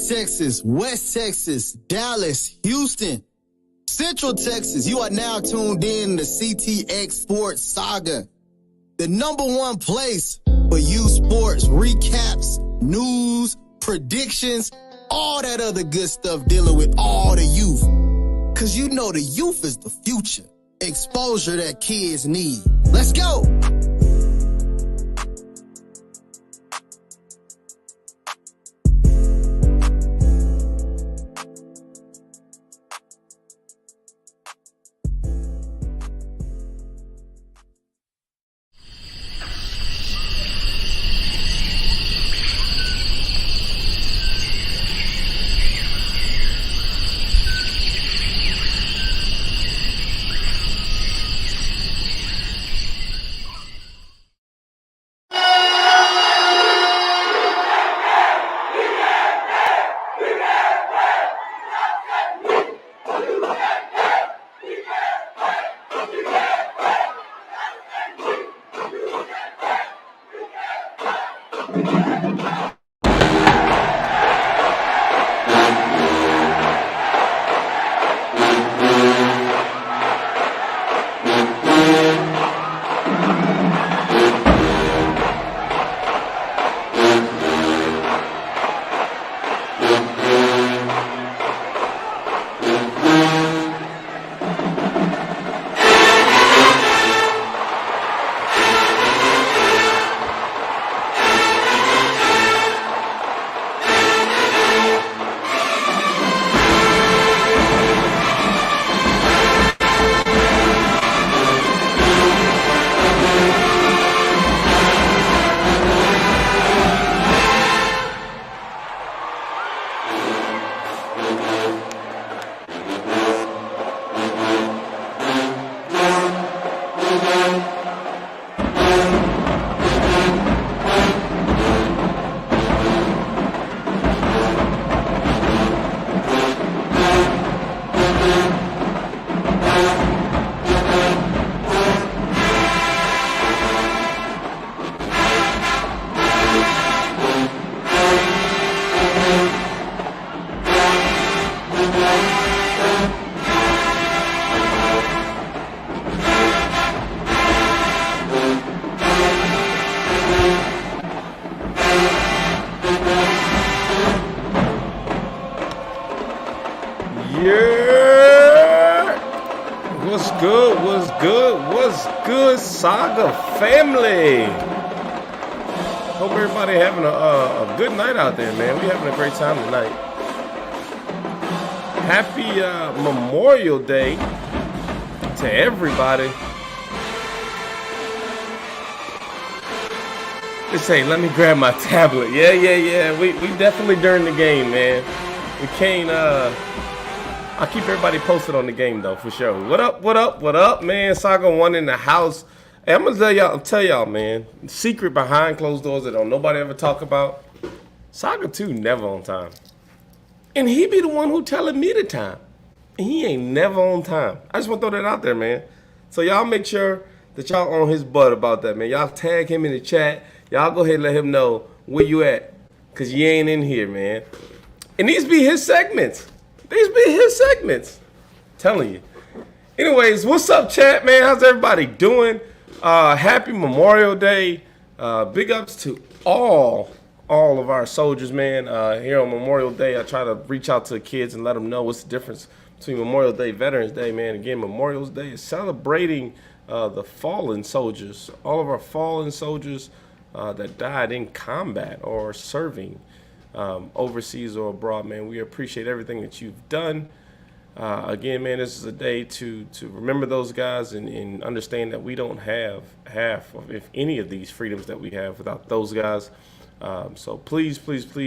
East Texas, West Texas, Dallas, Houston, Central Texas. You are now tuned in to CTX Sports Saga, the #1 place for youth sports recaps, news, predictions, all that other good stuff dealing with all the youth. Cause you know the youth is the future. Exposure that kids need. Let's go. Saga family. Hope everybody having a good night out there, man. We having a great time tonight. Happy Memorial Day to everybody. Just say, let me grab my tablet. Yeah. We definitely during the game, man. We can't I'll keep everybody posted on the game though, for sure. What up, man? Saga 1 in the house. Hey, I'm gonna tell y'all, man. Secret behind closed doors that don't nobody ever talk about. Saga 2 never on time. And he be the one who telling me the time. And he ain't never on time. I just want to throw that out there, man. So y'all make sure that y'all on his butt about that, man. Y'all tag him in the chat. Y'all go ahead and let him know where you at. Cause you ain't in here, man. And these be his segments. Telling you. Anyways, what's up, chat, man? How's everybody doing? Happy Memorial Day. Big ups to all of our soldiers, man. Here on Memorial Day, I try to reach out to kids and let them know what's the difference between Memorial Day, Veterans Day, man. Again, Memorial Day is celebrating the fallen soldiers, all of our fallen soldiers that died in combat or serving overseas or abroad, man. We appreciate everything that you've done. Again, man, this is a day to remember those guys and understand that we don't have half of, if any of these freedoms that we have without those guys. So please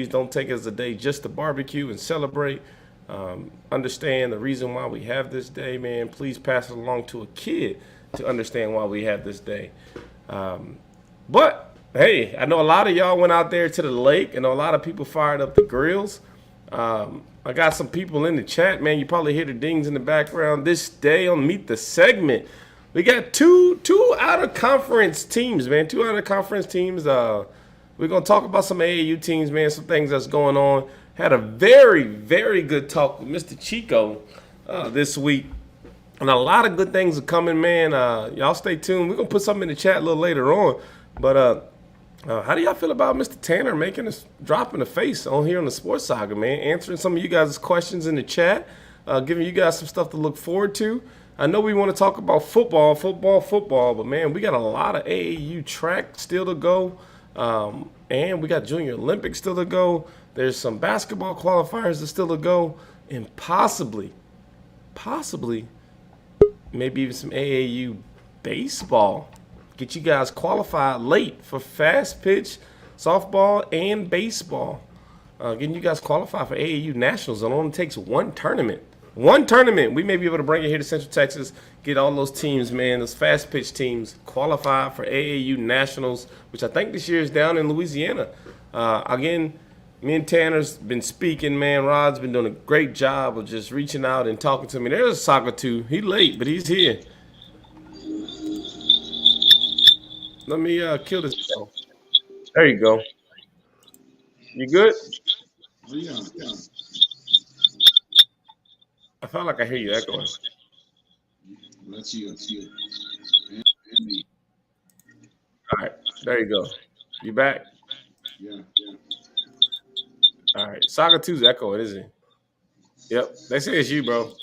don't take it as a day just to barbecue and celebrate. Understand the reason why we have this day, man. Please pass it along to a kid to understand why we have this day. But, hey, I know a lot of y'all went out there to the lake. I know a lot of people fired up the grills. I got some people in the chat, man. You probably hear the dings in the background. This day on Meet the Segment, we got two out-of-conference teams, man. 2 out-of-conference teams. We're going to talk about some AAU teams, man, some things that's going on. Had a very, very good talk with Mr. Chico this week. And a lot of good things are coming, man. Y'all stay tuned. We're going to put something in the chat a little later on. But how do y'all feel about Mr. Tanner making us drop in the face on here on the Sports Saga, man? Answering some of you guys' questions in the chat, giving you guys some stuff to look forward to. I know we want to talk about football, but man, we got a lot of AAU track still to go. And we got Junior Olympics still to go. There's some basketball qualifiers that still to go. And possibly, maybe even some AAU baseball. Get you guys qualified late for fast pitch, softball, and baseball. Getting you guys qualified for AAU Nationals. It only takes one tournament. One tournament. We may be able to bring it here to Central Texas, get all those teams, man, those fast pitch teams qualified for AAU Nationals, which I think this year is down in Louisiana. Again, me and Tanner's been speaking, man. Rod's been doing a great job of just reaching out and talking to me. There's Saga 2. He's late, but he's here. Let me kill this guy. There you go. You good? Oh, yeah. I felt like I hear you echoing. That's you. And me. All right. There you go. You back? Yeah. All right. Saga 2's echoing, isn't he? Yep. They say it's you, bro.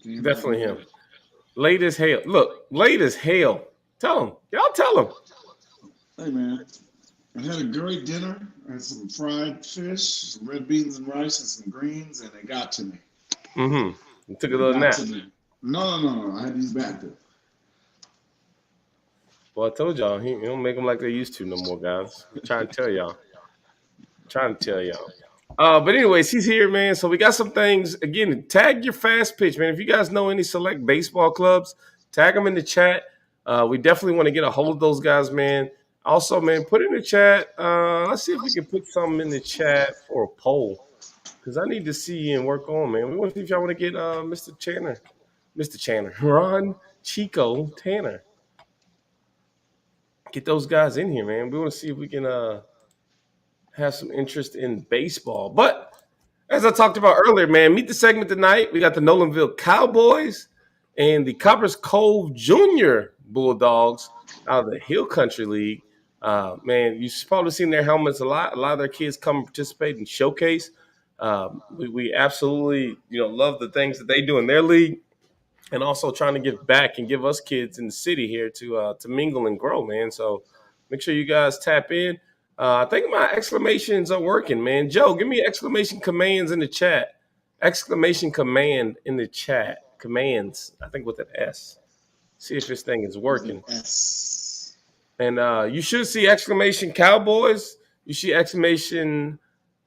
Definitely him. Late as hell. Look, late as hell. Tell him. Y'all tell him. Hey, man. I had a great dinner. I had some fried fish, some red beans and rice, and some greens, and it got to me. Mm-hmm. You took a little nap. No. I had these back there. Well, I told y'all, he don't make them like they used to no more, guys. I'm trying to tell y'all. But anyways, he's here, man. So we got some things. Again, tag your fast pitch, man. If you guys know any select baseball clubs, tag them in the chat. We definitely want to get a hold of those guys, man. Also, man, put in the chat. Let's see if we can put something in the chat for a poll, because I need to see and work on, man. We want to see if y'all want to get Mr. Channer, Ron Chico Tanner. Get those guys in here, man. We want to see if we can have some interest in baseball. But as I talked about earlier, man, meet the segment tonight. We got the Nolanville Cowboys and the Coppers Cove Junior Bulldogs out of the Hill Country League. Man, you've probably seen their helmets a lot. A lot of their kids come and participate and showcase. We absolutely, love the things that they do in their league, and also trying to give back and give us kids in the city here to mingle and grow, man. So make sure you guys tap in. I think my exclamations are working, man. Joe, give me exclamation commands in the chat. Exclamation command in the chat. Commands, I think with an S. See if this thing is working. S. And you should see exclamation Cowboys. You see exclamation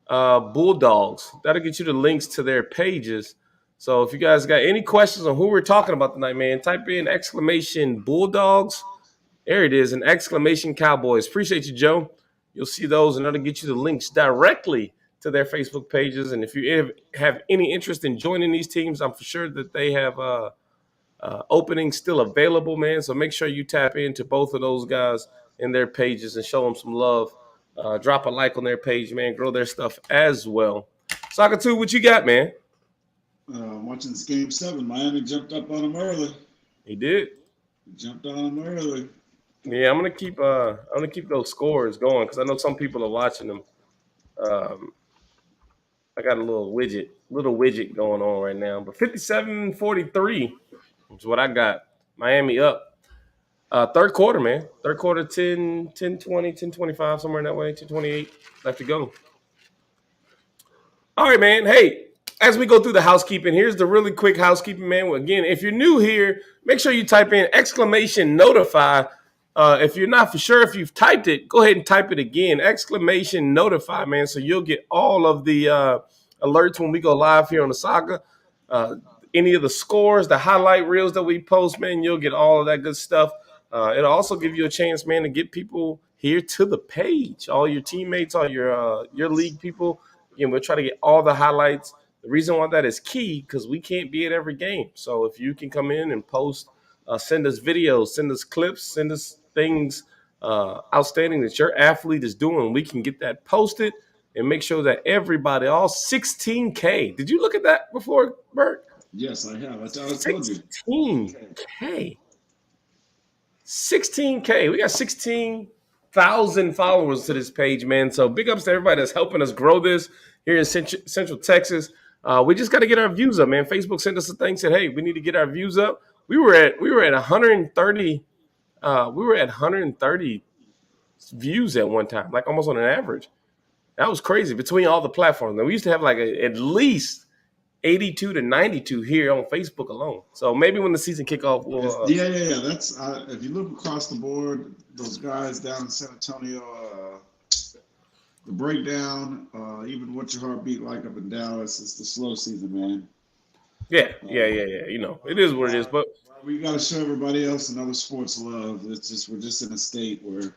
Bulldogs. That'll get you the links to their pages. So if you guys got any questions on who we're talking about tonight, man, type in exclamation Bulldogs. There it is, an exclamation Cowboys. Appreciate you, Joe. You'll see those, and that'll get you the links directly to their Facebook pages. And if you have any interest in joining these teams, I'm for sure that they have openings still available, man. So make sure you tap into both of those guys in their pages and show them some love. Drop a like on their page, man. Grow their stuff as well. Saga 2, what you got, man? Watching this Game 7, Miami jumped up on them early. He did. Jumped on them early. Yeah, I'm gonna keep those scores going because I know some people are watching them. I got a little widget going on right now, but 57-43 is what I got. Miami up. Third quarter, man. Third quarter, 10-20, 10-25, somewhere in that way, 10-28 left to go. All right, man. Hey, as we go through the housekeeping, here's the really quick housekeeping, man. Again, if you're new here, make sure you type in exclamation notify. If you're not for sure if you've typed it, go ahead and type it again. Exclamation notify, man. So you'll get all of the alerts when we go live here on the Saga. Any of the scores, the highlight reels that we post, man, you'll get all of that good stuff. It'll also give you a chance, man, to get people here to the page. All your teammates, all your league people. Again, we'll try to get all the highlights. The reason why that is key, because we can't be at every game. So if you can come in and post, send us videos, send us clips, send us things outstanding that your athlete is doing, we can get that posted and make sure that everybody, all 16K. Did you look at that before, Bert? Yes, I have. I told you. 16K. 16K. We got 16,000 followers to this page, man. So big ups to everybody that's helping us grow this here in Central Texas. We just got to get our views up, man. Facebook sent us a thing, said, "Hey, we need to get our views up." We were at 130. We were at 130 views at one time, like almost on an average. That was crazy between all the platforms. And we used to have like at least 82 to 92 here on Facebook alone. So maybe when the season kickoff, we'll. Yeah. That's if you look across the board, those guys down in San Antonio, the breakdown, even what your heart beat like up in Dallas, it's the slow season, man. Yeah. You know, it is what it is. But we got to show everybody else and other sports love. It's just we're just in a state where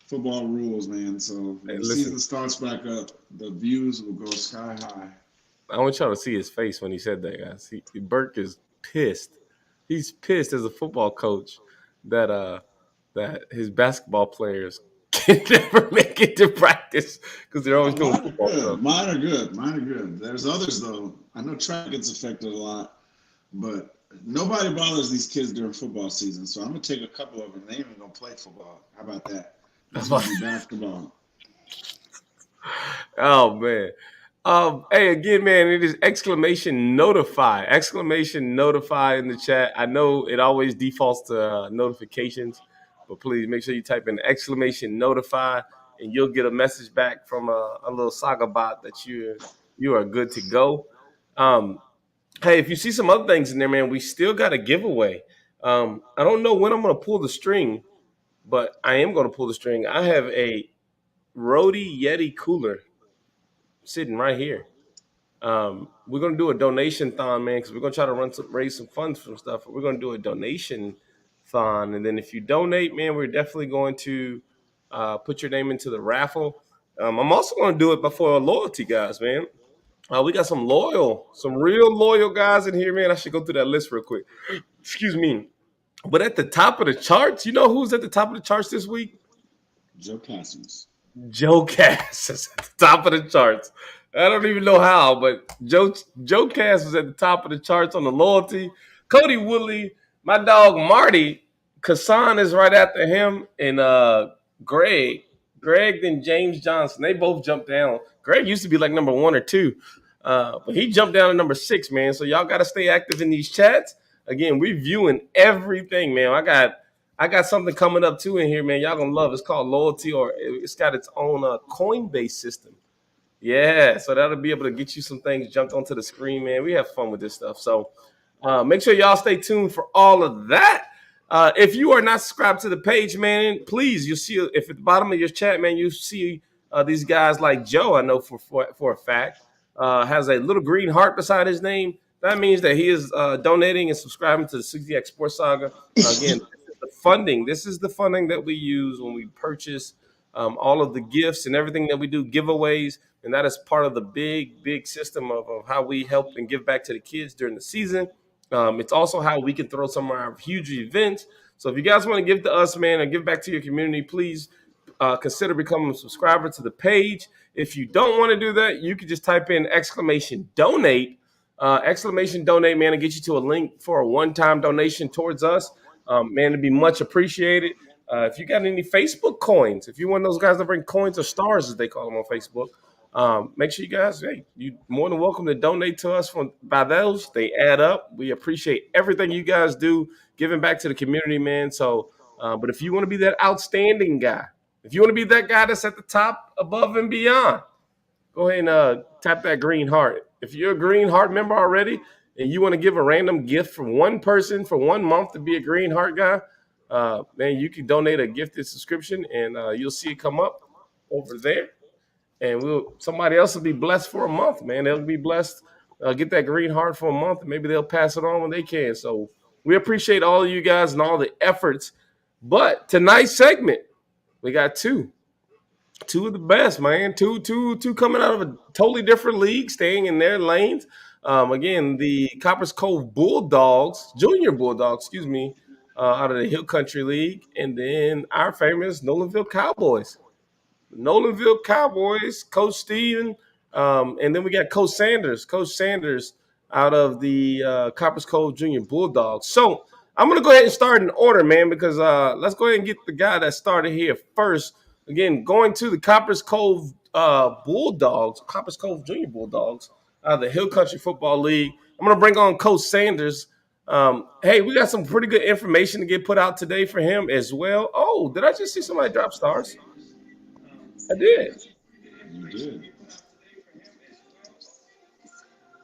football rules, man. So when the season starts back up, the views will go sky high. I want y'all to see his face when he said that, guys. Burke is pissed. He's pissed as a football coach that his basketball players can never make it to practice because they're always doing football stuff. Mine are good. There's others though. I know track gets affected a lot, but nobody bothers these kids during football season. So I'm gonna take a couple of them. They ain't even gonna play football. How about that? That's gonna be basketball. Oh man. Hey, again, man, it is exclamation notify in the chat. I know it always defaults to notifications, but please make sure you type in exclamation notify and you'll get a message back from a little Saga bot that you are good to go. Hey, if you see some other things in there, man, we still got a giveaway. I don't know when I'm going to pull the string, but I am going to pull the string. I have a Rode Yeti cooler sitting right here. We're gonna do a donation thon, man, because we're gonna try to raise some funds for stuff. We're gonna do a donation thon, and then if you donate, man, we're definitely going to put your name into the raffle. I'm also gonna do it before our loyalty guys, man. We got some real loyal guys in here, man. I should go through that list real quick. Excuse me. But at the top of the charts, you know who's at the top of the charts this week? Joe Cassius. Joe Cass is at the top of the charts. I don't even know how, but Joe Cass was at the top of the charts on the loyalty. Cody Woodley, my dog Marty, Kassan is right after him, and Greg, then James Johnson. They both jumped down. Greg used to be like number 1 or 2, but he jumped down to number 6, man. So y'all got to stay active in these chats. Again, we're viewing everything, man. I got something coming up too in here, man. Y'all gonna love it. It's called Loyalty, or it's got its own Coinbase system. Yeah, so that'll be able to get you some things jumped onto the screen, man. We have fun with this stuff. So make sure y'all stay tuned for all of that. If you are not subscribed to the page, man, please, you'll see if at the bottom of your chat, man, you see these guys like Joe, I know for a fact, has a little green heart beside his name. That means that he is donating and subscribing to the 60X Sports Saga. Again, this is the funding that we use when we purchase all of the gifts and everything that we do, giveaways, and that is part of the big system of how we help and give back to the kids during the season. It's also how we can throw some of our huge events. So if you guys want to give to us, man, and give back to your community, please consider becoming a subscriber to the page. If you don't want to do that, you can just type in exclamation donate, man, and get you to a link for a one-time donation towards us. Man, it'd be much appreciated. If you got any Facebook coins, if you're one of those guys that bring coins or stars, as they call them on Facebook, make sure you guys, hey, you're more than welcome to donate to us by those. They add up. We appreciate everything you guys do, giving back to the community, man. So, but if you want to be that outstanding guy, if you want to be that guy that's at the top, above and beyond, go ahead and tap that green heart. If you're a green heart member already and you want to give a random gift from one person for 1 month to be a green heart guy, man, you can donate a gifted subscription and you'll see it come up over there. And somebody else will be blessed for a month, man. They'll be blessed, get that green heart for a month, and maybe they'll pass it on when they can. So we appreciate all of you guys and all the efforts. But tonight's segment, we got two of the best, man. Two coming out of a totally different league, staying in their lanes. Again, the Coppers Cove Bulldogs, Junior Bulldogs, excuse me, out of the Hill Country League, and then our famous Nolanville Cowboys. Nolanville Cowboys, Coach Steven, and then we got Coach Sanders. Coach Sanders out of the Coppers Cove Junior Bulldogs. So I'm gonna go ahead and start in order, man, because let's go ahead and get the guy that started here first. Again, going to the Coppers Cove Bulldogs, Coppers Cove Junior Bulldogs out of the Hill Country Football League. I'm gonna bring on Coach Sanders. Hey, we got some pretty good information to get put out today for him as well. Oh, did I just see somebody drop stars? I did. You did.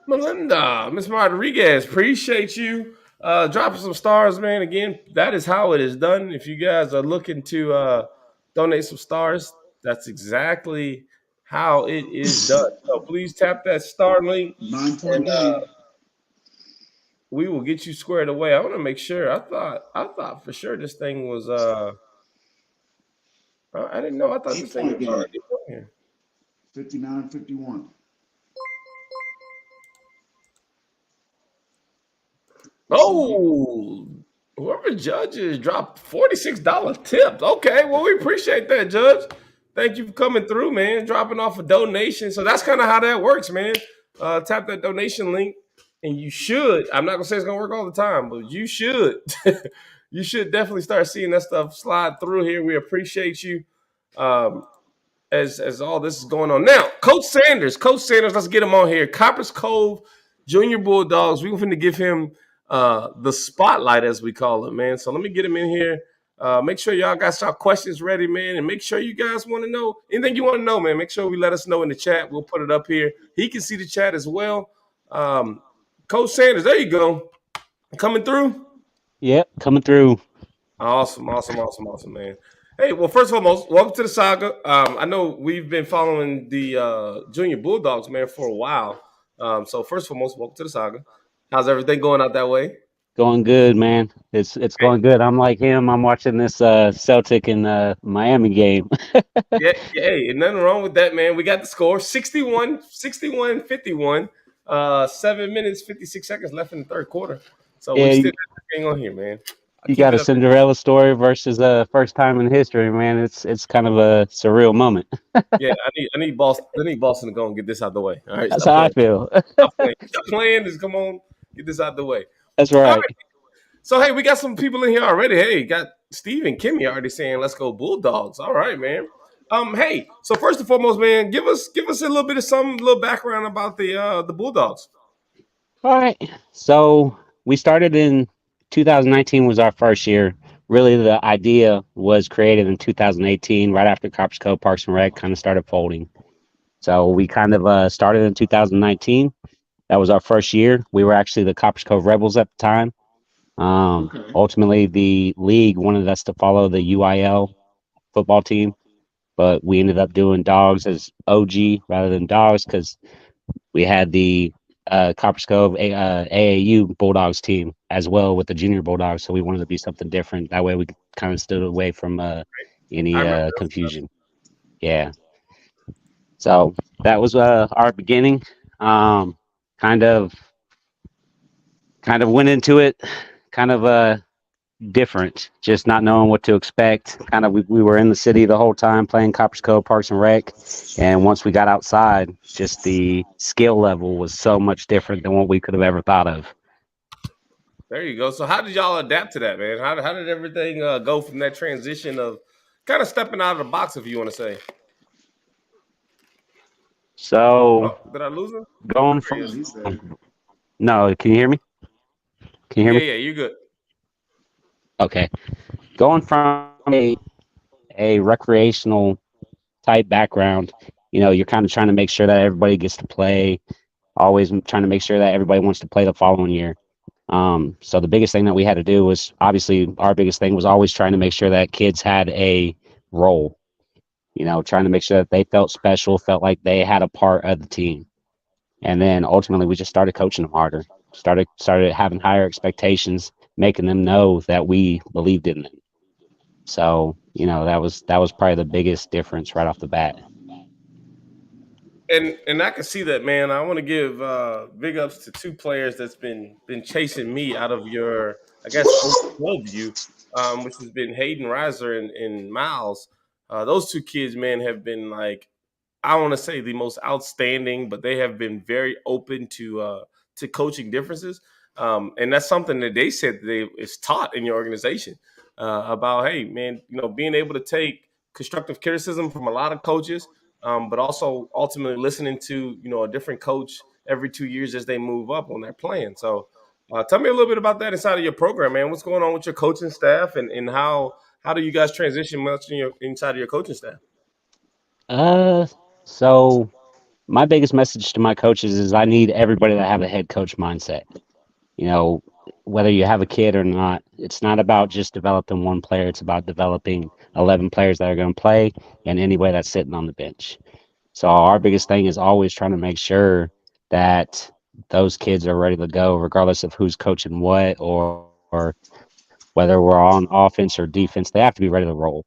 Melinda, Miss Rodriguez, appreciate you dropping some stars, man. Again, that is how it is done. If you guys are looking to donate some stars, that's exactly how it is done. So please tap that star link, and 9.8. we will get you squared away. I want to make sure. I thought for sure this thing was. I didn't know. I thought this thing 8-point was game. already on here. 59-51. Oh, whoever judges dropped $46 tips. Okay, well, we appreciate that, Judge. Thank you for coming through, man. Dropping off a donation. So that's kind of how that works, man. Tap that donation link, and you should. I'm not gonna say it's gonna work all the time, but you should. You should definitely start seeing that stuff slide through here. We appreciate you. Um, as all this is going on. Now, Coach Sanders, let's get him on here. Coppers Cove Junior Bulldogs. We're going to give him the spotlight, as we call it, man. So let me get him in here. Make sure y'all got some questions ready, man, and make sure you guys want to know anything you want to know, man. Make sure we let us know in the chat. We'll put it up here. He can see the chat as well. Coach Sanders, there you go. Coming through? Yep, coming through. Awesome, man. Hey, well, first and foremost, welcome to the Saga. I know we've been following the Junior Bulldogs, man, for a while. So first and foremost, welcome to the Saga. How's everything going out that way? Going good, man. It's going good. I'm like him. I'm watching this Celtic and Miami game. Yeah, hey, ain't nothing wrong with that, man. We got the score 61 51. 7 minutes, 56 seconds left in the third quarter. So Yeah, we still got this thing on here, man. I'll you keep got it a up. Cinderella story versus first time in history, man. It's kind of a surreal moment. Yeah, I need Boston to go and get this out the way. All right, That's stop how I playing. feel. Stop playing. Just come on, get this out the way. That's All right. right. So hey, we got some people in here already. Hey, got Steve and Kimmy already saying let's go Bulldogs. All right, man. Hey, so first and foremost, man, give us a little bit of some little background about the Bulldogs. All right. So we started in 2019 was our first year. Really, the idea was created in 2018, right after Coppers Cove Parks and Rec kind of started folding. So we kind of started in 2019. That was our first year. We were actually the Coppers Cove Rebels at the time. Okay. Ultimately, the league wanted us to follow the UIL football team, but we ended up doing Dogs as OG rather than Dogs because we had the Coppers Cove AAU Bulldogs team as well with the Junior Bulldogs. So we wanted to be something different. That way we kind of stood away from any I remember that stuff. confusion. Yeah. So that was our beginning. Kind of went into it kind of different, just not knowing what to expect. Kind of we were in the city the whole time playing Coppers Cove Parks and Rec, and once we got outside, just the skill level was so much different than what we could have ever thought of. There you go. So how did y'all adapt to that, man? How did everything go from that transition of kind of stepping out of the box, if you want to say? So Oh, did I lose him? going Yeah, from he's there. no, can you hear me? Can you hear me? Yeah, you're good. Okay. Going from a recreational type background, you're kind of trying to make sure that everybody gets to play, always trying to make sure that everybody wants to play the following year. So the biggest thing that we had to do was obviously our biggest thing was always trying to make sure that kids had a role, trying to make sure that they felt special, felt like they had a part of the team. And then ultimately we just started coaching them harder, started having higher expectations, making them know that we believed in them. So, that was probably the biggest difference right off the bat. And I can see that, man. I want to give big ups to two players that's been chasing me out of your, I guess, old club view, which has been Hayden Riser and Miles. Those two kids, man, have been like I want to say the most outstanding, but they have been very open to coaching differences, and that's something that they said that they is taught in your organization about. Hey, man, being able to take constructive criticism from a lot of coaches, but also ultimately listening to a different coach every 2 years as they move up on their plan. So, tell me a little bit about that inside of your program, man. What's going on with your coaching staff, and how do you guys transition much in your inside of your coaching staff? Uh, so my biggest message to my coaches is I need everybody to have a head coach mindset. You know, whether you have a kid or not, it's not about just developing one player. It's about developing 11 players that are going to play and anybody that's sitting on the bench. So our biggest thing is always trying to make sure that those kids are ready to go, regardless of who's coaching what or whether we're on offense or defense. They have to be ready to roll.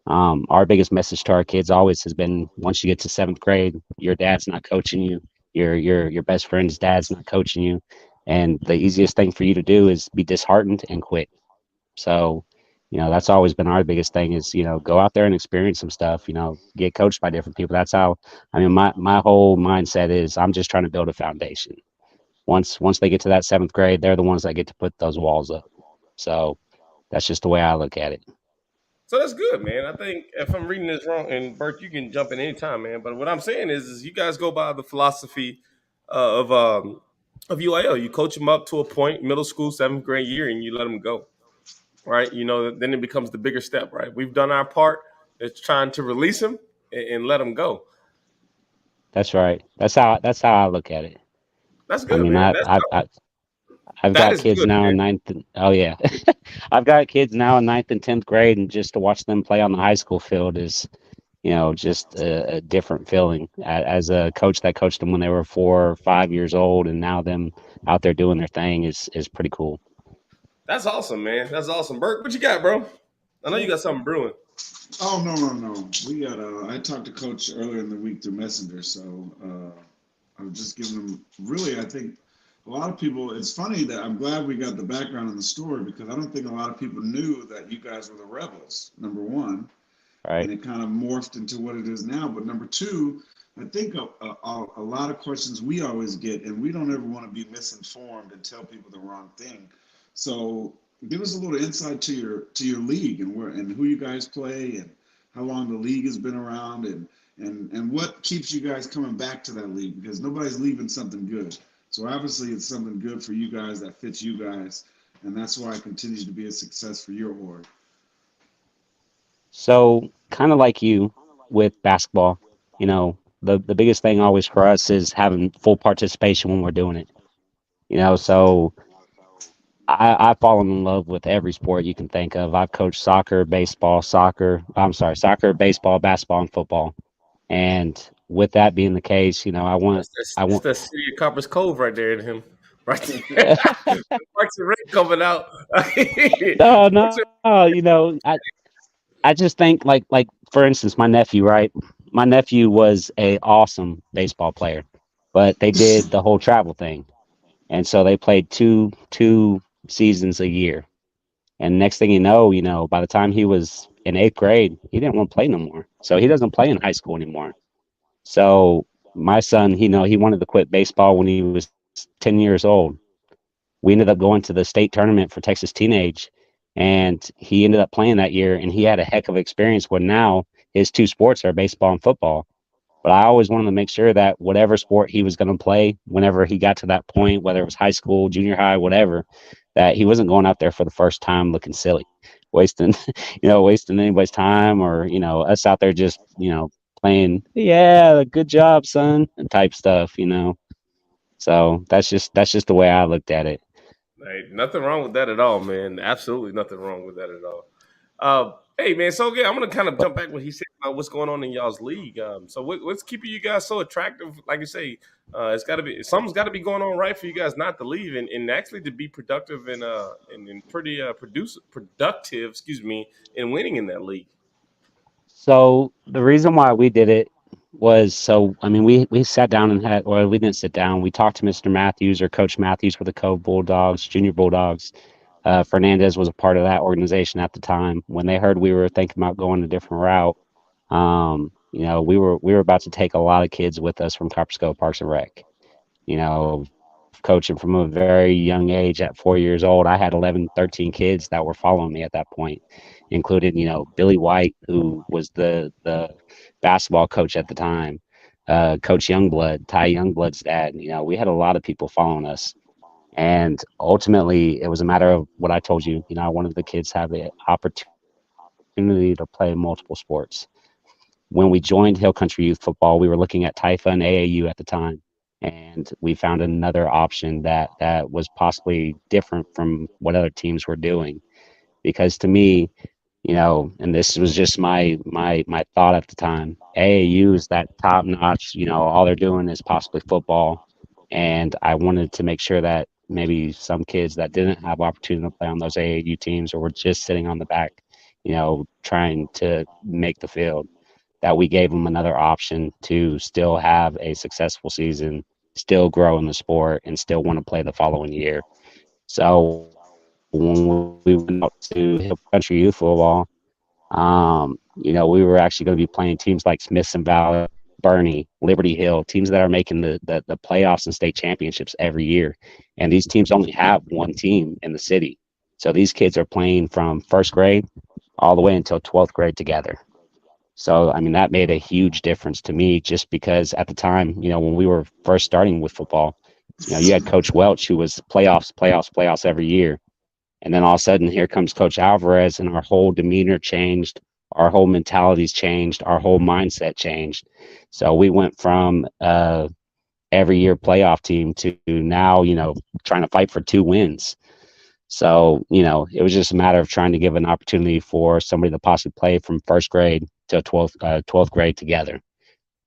Our biggest message to our kids always has been: once you get to seventh grade, your dad's not coaching you. Your best friend's dad's not coaching you, and the easiest thing for you to do is be disheartened and quit. So, that's always been our biggest thing is, go out there and experience some stuff, get coached by different people. That's how, I mean, my whole mindset is I'm just trying to build a foundation. Once they get to that seventh grade, they're the ones that get to put those walls up. So that's just the way I look at it. So that's good, man. I think if I'm reading this wrong, and Bert, you can jump in anytime, man. But what I'm saying is you guys go by the philosophy of UIL. You coach them up to a point, middle school, seventh grade year, and you let them go, right? Then it becomes the bigger step, right? We've done our part. It's trying to release them and let them go. That's right. That's how I look at it. That's I good, mean, man. I've That got is kids good, now man. in ninth. Oh yeah, I've got kids now in ninth and 10th grade, and just to watch them play on the high school field is, just a different feeling. As a coach that coached them when they were 4 or 5 years old, and now them out there doing their thing is pretty cool. That's awesome, man. That's awesome, Bert. What you got, bro? I know you got something brewing. Oh no. We got. I talked to Coach earlier in the week through Messenger, so I'm just giving them. Really, I think a lot of people. It's funny that I'm glad we got the background on the story because I don't think a lot of people knew that you guys were the rebels. Number one, Right. and it kind of morphed into what it is now. But number two, I think a lot of questions we always get, and we don't ever want to be misinformed and tell people the wrong thing. So give us a little insight to your league and where and who you guys play and how long the league has been around and what keeps you guys coming back to that league because nobody's leaving something good. So obviously it's something good for you guys that fits you guys, and that's why it continues to be a success for your org. So kind of like you with basketball, the biggest thing always for us is having full participation when we're doing it. So I've fallen in love with every sport you can think of. I've coached soccer, baseball, soccer, baseball, basketball, and football. And with that being the case, I That's want, the city of Copper's Cove right there in him. Right there. Parks and Rec coming out. Parks no, and- no, I just think like for instance, my nephew, right? My nephew was a awesome baseball player, but they did the whole travel thing, and so they played two seasons a year. And next thing by the time he was in eighth grade, he didn't want to play no more. So he doesn't play in high school anymore. So my son, he wanted to quit baseball when he was 10 years old. We ended up going to the state tournament for Texas Teenage, and he ended up playing that year, and he had a heck of experience where now his two sports are baseball and football. But I always wanted to make sure that whatever sport he was going to play, whenever he got to that point, whether it was high school, junior high, whatever, that he wasn't going out there for the first time looking silly, wasting, wasting anybody's time or, us out there just, playing, yeah, good job, son, and type stuff. So that's just the way I looked at it. Hey, nothing wrong with that at all, man. Absolutely nothing wrong with that at all. Hey, man. So yeah, I'm gonna kind of jump back what he said about what's going on in y'all's league. So what's keeping you guys so attractive? Like you say, it's got to be something's got to be going on right for you guys not to leave and actually to be productive and pretty productive. Excuse me, in winning in that league. So the reason why we did it was so. I mean, we sat down and had, or we didn't sit down. We talked to Mr. Matthews or Coach Matthews with the Cove Bulldogs, Junior Bulldogs. Fernandez was a part of that organization at the time. When they heard we were thinking about going a different route, we were about to take a lot of kids with us from Coppersville Parks and Rec. Coaching from a very young age at 4 years old. I had 11, 13 kids that were following me at that point, including, Billy White, who was the basketball coach at the time, Coach Youngblood, Ty Youngblood's dad. We had a lot of people following us. And ultimately, it was a matter of what I told you. I wanted the kids to have the opportunity to play multiple sports. When we joined Hill Country Youth Football, we were looking at Taifa and AAU at the time, and we found another option that was possibly different from what other teams were doing. Because to me, and this was just my thought at the time, AAU is that top notch. All they're doing is possibly football, and I wanted to make sure that maybe some kids that didn't have opportunity to play on those AAU teams or were just sitting on the back, trying to make the field, that we gave them another option to still have a successful season, still grow in the sport, and still want to play the following year. So when we went out to Hill Country Youth Football, we were actually going to be playing teams like Smithson Valley, Bernie, Liberty Hill, teams that are making the playoffs and state championships every year. And these teams only have one team in the city. So these kids are playing from first grade all the way until 12th grade together. So, I mean, that made a huge difference to me just because at the time, when we were first starting with football, you had Coach Welch, who was playoffs, playoffs, playoffs every year. And then all of a sudden, here comes Coach Alvarez, and our whole demeanor changed, our whole mentalities changed, our whole mindset changed. So we went from every year playoff team to now, trying to fight for 2 wins. So, it was just a matter of trying to give an opportunity for somebody to possibly play from first grade to 12th grade together.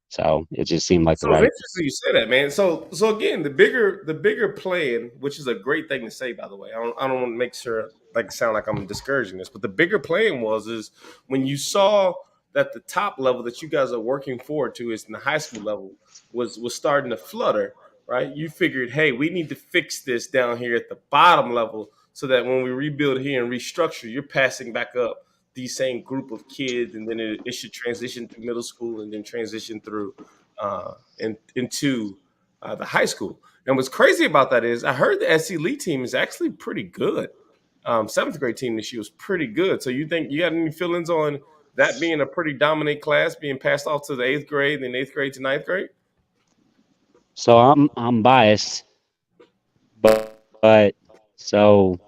So it just seemed like the So it's right. interesting you say that, man. So again, the bigger plan, which is a great thing to say, by the way. I don't want to make sure like sound like I'm discouraging this, but the bigger plan is when you saw that the top level that you guys are working forward to is in the high school level was starting to flutter, right? You figured, hey, we need to fix this down here at the bottom level so that when we rebuild here and restructure, you're passing back up these same group of kids, and then it should transition through middle school and then transition through into the high school. And what's crazy about that is I heard the SC Lee team is actually pretty good. Seventh grade team this year was pretty good. So you think you got any feelings on that being a pretty dominant class being passed off to the eighth grade, then eighth grade to ninth grade? So I'm biased, but so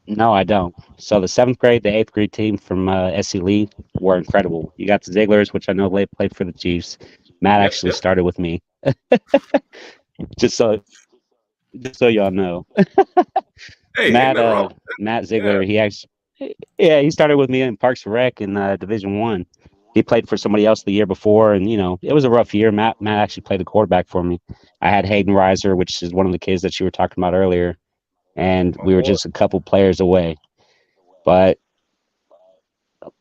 no, I don't. So the seventh grade, the eighth grade team from SC Lee were incredible. You got the Zigglers, which I know they played for the Chiefs. Matt Yep, actually yep. started with me, just so just so y'all know. Hey, ain't Matt nothing wrong. Matt Yeah, Ziegler, he started with me in Parks and Rec in Division 1. He played for somebody else the year before, and it was a rough year. Matt actually played the quarterback for me. I had Hayden Reiser, which is one of the kids that you were talking about earlier, and my we were boy. just a couple players away. But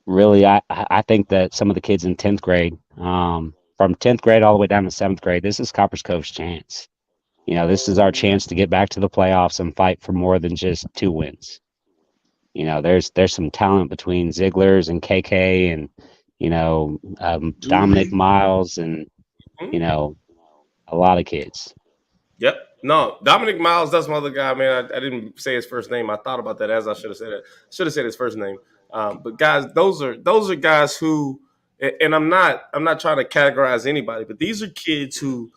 really, I think that some of the kids in 10th grade, from 10th grade all the way down to 7th grade, this is Copper's Cove's chance. This is our chance to get back to the playoffs and fight for more than just 2 wins. There's some talent between Ziegler's and KK and Dominic Dooley. Miles and Hmm? you know a lot of kids. Yep. No, Dominic Miles, that's my other guy, man. I didn't say his first name. I thought about that as I should have said it. Should have said his first name. But guys, those are guys who, and I'm not trying to categorize anybody, but these are kids who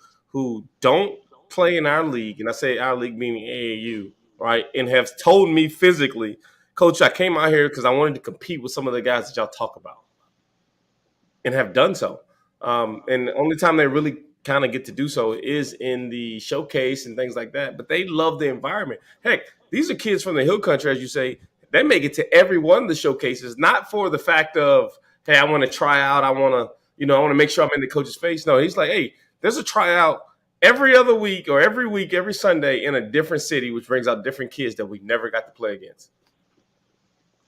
don't play in our league, and I say our league meaning AAU, right? And have told me physically, Coach, I came out here because I wanted to compete with some of the guys that y'all talk about and have done so. And the only time they really kind of get to do so is in the showcase and things like that. But they love the environment. Heck, these are kids from the hill country, as you say. They make it to every one of the showcases, not for the fact of, hey, I want to try out. I want to make sure I'm in the coach's face. No, he's like, hey, there's a tryout every other week or every week, every Sunday in a different city, which brings out different kids that we never got to play against.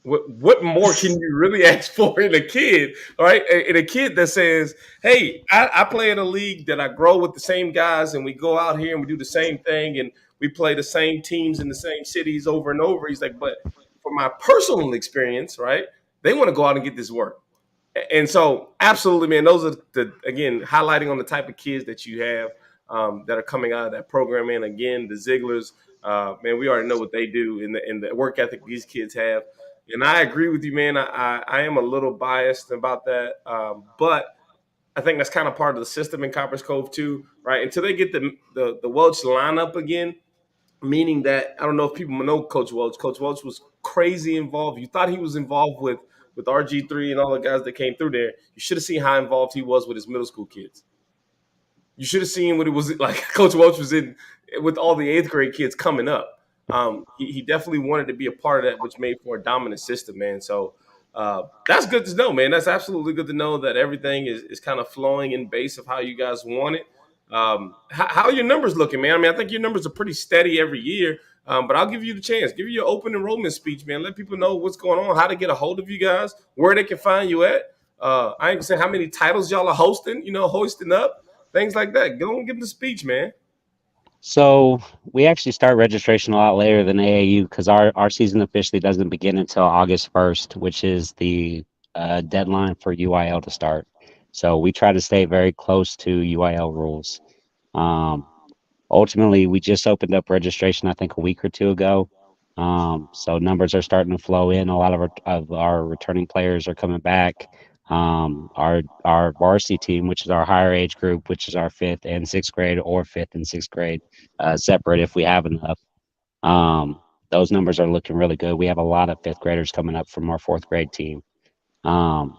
what more can you really ask for in a kid, right? In a kid that says, "Hey, I play in a league that I grow with the same guys, and we go out here and we do the same thing, and we play the same teams in the same cities over and over." He's like, "But for my personal experience, right? They want to go out and get this work." And so, absolutely, man, those are the again highlighting on the type of kids that you have that are coming out of that program. And again, the Zigglers, man, we already know what they do in the work ethic these kids have. And I agree with you, man. I am a little biased about that, but I think that's kind of part of the system in Copper's Cove too, right? Until they get the Welch lineup again, meaning that I don't know if people know Coach Welch. Coach Welch was crazy involved. You thought he was involved with RG3 and all the guys that came through there. You should have seen how involved he was with his middle school kids. You should have seen what it was like. Coach Welch was in with all the eighth grade kids coming up. He definitely wanted to be a part of that, which made for a dominant system, man. So that's good to know, man. That's absolutely good to know that everything is kind of flowing in base of how you guys want it. How are your numbers looking, man? I mean, I think your numbers are pretty steady every year. But I'll give you the chance. Give you your open enrollment speech, man. Let people know what's going on, how to get a hold of you guys, where they can find you at. I ain't gonna say how many titles y'all are hosting, hoisting up, things like that. Go and give them the speech, man. So we actually start registration a lot later than AAU because our season officially doesn't begin until August 1st, which is the deadline for UIL to start. So we try to stay very close to UIL rules. Um, Ultimately, we just opened up registration, I think, a week or two ago. So numbers are starting to flow in. A lot of our returning players are coming back. Our varsity team, which is our higher age group, which is our fifth and sixth grade, or fifth and sixth grade, separate if we have enough. Those numbers are looking really good. We have a lot of fifth graders coming up from our fourth grade team. Um,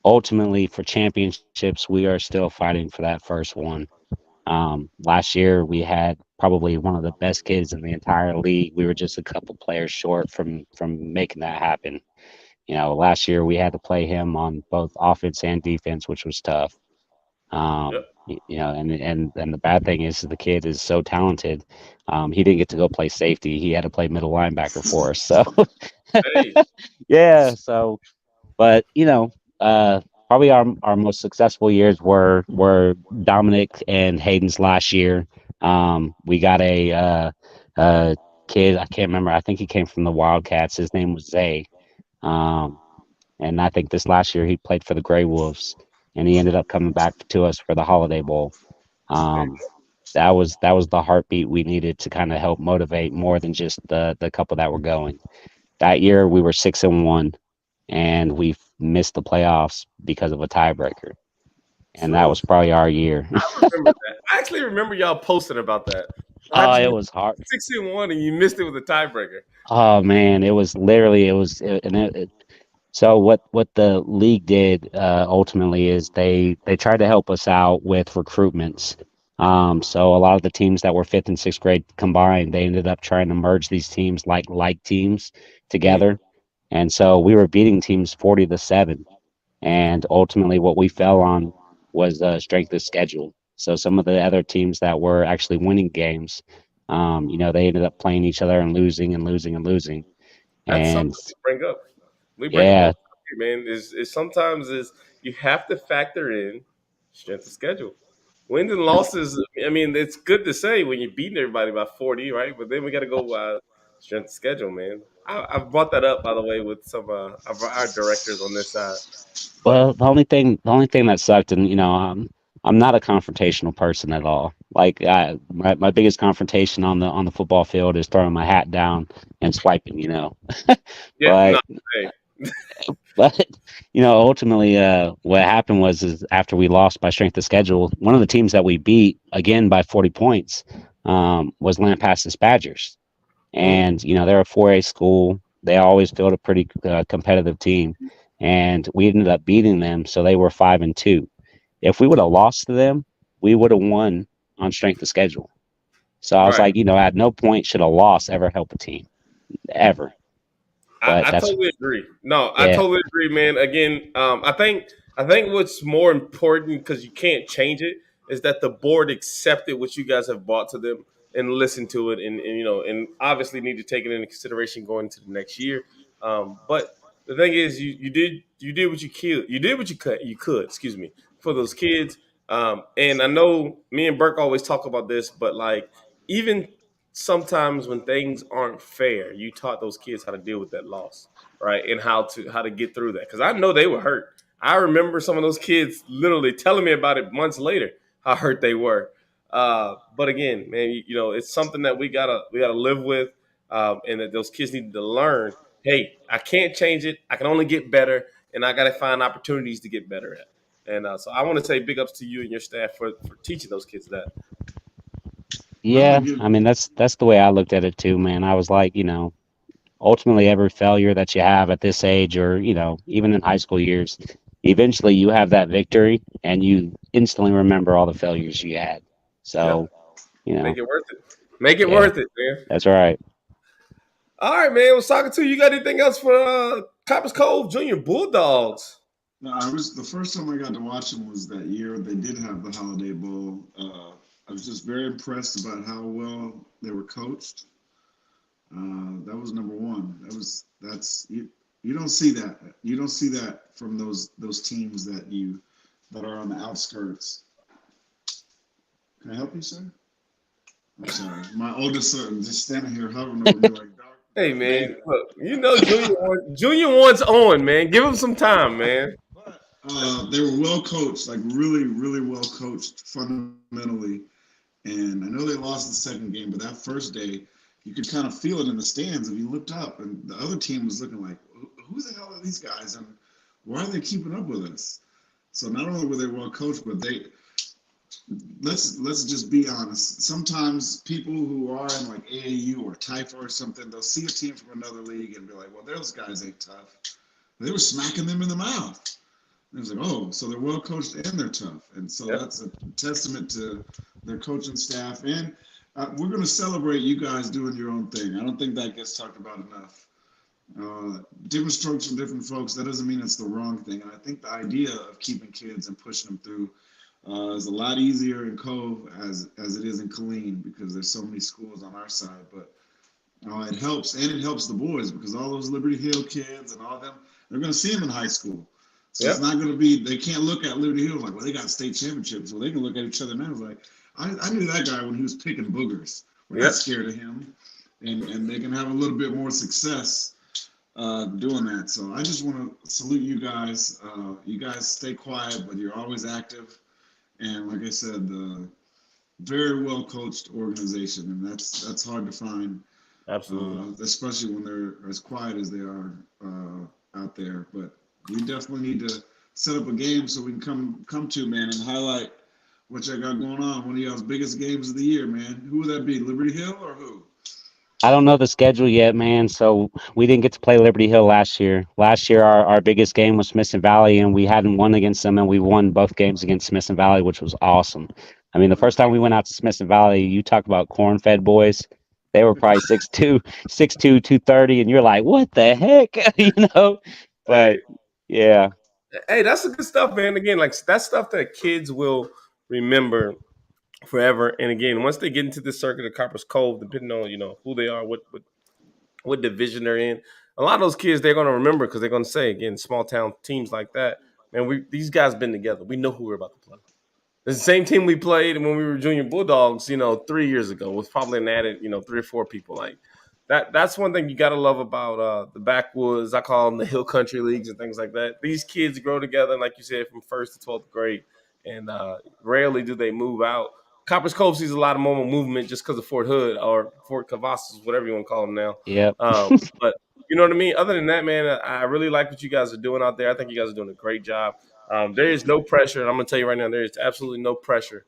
Ultimately, for championships, we are still fighting for that first one. Last year we had probably one of the best kids in the entire league. We were just a couple players short from making that happen. Last year we had to play him on both offense and defense, which was tough. Yep. And the bad thing is the kid is so talented. He didn't get to go play safety. He had to play middle linebacker for us. So Hey, yeah, but probably our most successful years were Dominic and Hayden's last year. We got a kid, I can't remember. I think he came from the Wildcats. His name was Zay. Um, and I think this last year he played for the Grey Wolves, and he ended up coming back to us for the Holiday Bowl. Um, that was the heartbeat we needed to kind of help motivate more than just the couple that were going. That year we were 6-1, and we missed the playoffs because of a tiebreaker, and that true. was probably our year. I remember that. I actually remember y'all posting about that. Oh, How'd it you was hard. 6-1 and you missed it with a tiebreaker? Oh man, it was literally it was it, and it, so what the league did ultimately is they tried to help us out with recruitments. So a lot of the teams that were fifth and sixth grade combined, they ended up trying to merge these teams like teams Mm, together, and so we were beating teams 40-7. And ultimately, what we fell on was strength of schedule. So some of the other teams that were actually winning games, they ended up playing each other and losing and losing and losing. that's And something we bring up. We bring up all yeah, the time, man. Is sometimes is you have to factor in strength of schedule. Wins and losses. I mean, it's good to say when you're beating everybody by 40, right? But then we got to go strength of schedule, man. I've brought that up by the way with some of our directors on this side. But well, the only thing that sucked, and I'm not a confrontational person at all. Like my biggest confrontation on the football field is throwing my hat down and swiping. yeah, no, But hey, But ultimately, what happened was is after we lost by strength of schedule, one of the teams that we beat again by 40 points was Lampasas Badgers, mm, and they're a 4A school. They always field a pretty competitive team, and we ended up beating them, so they were 5-2. If we would have lost to them, we would have won on strength of schedule. So I was right. like, at no point should a loss ever help a team ever. But I that's totally agree. No, I yeah. totally agree, man. Again, I think what's more important because you can't change it is that the board accepted what you guys have brought to them and listened to it, and obviously need to take it into consideration going into the next year. But the thing is, you did what you could, excuse me, for those kids. And I know me and Burke always talk about this, but like even sometimes when things aren't fair, you taught those kids how to deal with that loss, right, and how to get through that. Because I know they were hurt. I remember some of those kids literally telling me about it months later how hurt they were. But again, man, it's something that we gotta live with, and that those kids need to learn. Hey, I can't change it. I can only get better, and I gotta find opportunities to get better at. And so I want to say big ups to you and your staff for teaching those kids that. I'm gonna Yeah, give. I mean that's the way I looked at it too, man. I was like, ultimately every failure that you have at this age or, even in high school years, eventually you have that victory and you instantly remember all the failures you had. Yep, So, you make know, it worth it. Make it yeah, worth it, man. that's right. All right, man. Well, Soccer too. You got anything else for Coppers Cove Junior Bulldogs? No, I was the first time I got to watch them was that year they did have the Holiday Bowl. I was just very impressed about how well they were coached. That was number one. That's you. You don't see that. You don't see that from those teams that are on the outskirts. Can I help you, sir? I'm sorry. My oldest son just standing here hovering over me like Hey, Darth man. Vader. Look, Junior wants on, man. Give him some time, man. But they were well coached, like really, really well coached fundamentally. And I know they lost the second game, but that first day, you could kind of feel it in the stands. If you looked up, and the other team was looking like, who the hell are these guys, and why are they keeping up with us? So not only were they well coached, but they let's just be honest. Sometimes people who are in like AAU or TIFA or something, they'll see a team from another league and be like, well, those guys ain't tough. They were smacking them in the mouth. And it's like, oh, so they're well coached and they're tough. And so Yep. that's a testament to their coaching staff. And we're going to celebrate you guys doing your own thing. I don't think that gets talked about enough. Different strokes from different folks, that doesn't mean it's the wrong thing. And I think the idea of keeping kids and pushing them through is a lot easier in Cove as it is in Killeen because there's so many schools on our side. But it helps, and it helps the boys because all those Liberty Hill kids and all them, they're going to see them in high school. So it's Yep. not going to be, they can't look at Liberty Hill like, well, they got state championships. Well, they can look at each other now. It's like, I knew that guy when he was picking boogers. We're not Yep. scared of him. And they can have a little bit more success doing that. So I just want to salute you guys. You guys stay quiet, but you're always active. And like I said, the very well coached organization, and that's hard to find, Absolutely. especially when they're as quiet as they are out there. But we definitely need to set up a game so we can come to, man, and highlight what y'all got going on. One of y'all's biggest games of the year, man. Who would that be? Liberty Hill or who? I don't know the schedule yet, man. So we didn't get to play Liberty Hill last year. Last year, our biggest game was Smithson Valley, and we hadn't won against them, and we won both games against Smithson Valley, which was awesome. I mean, the first time we went out to Smithson Valley, you talk about corn-fed boys. They were probably 6'2", 6'2", 230, and you're like, what the heck, But Hey, yeah, hey, that's the good stuff, man. Again, like that's stuff that kids will remember forever. And again, once they get into the circuit of Copper's Cove, depending on who they are, what division they're in, a lot of those kids they're gonna remember because they're gonna say again, small town teams like that, man. These guys been together. We know who we're about to play. It's the same team we played when we were junior Bulldogs, 3 years ago. With probably an added, 3 or 4 people. Like that. That's one thing you gotta love about the backwoods. I call them the hill country leagues and things like that. These kids grow together, like you said, from first to 12th grade, and rarely do they move out. Coppers Cove sees a lot of more movement just because of Fort Hood or Fort Cavazos, whatever you want to call them now. yep. But you know what I mean. Other than that, man, I really like what you guys are doing out there. I think you guys are doing a great job. There is no pressure, and I'm going to tell you right now, there is absolutely no pressure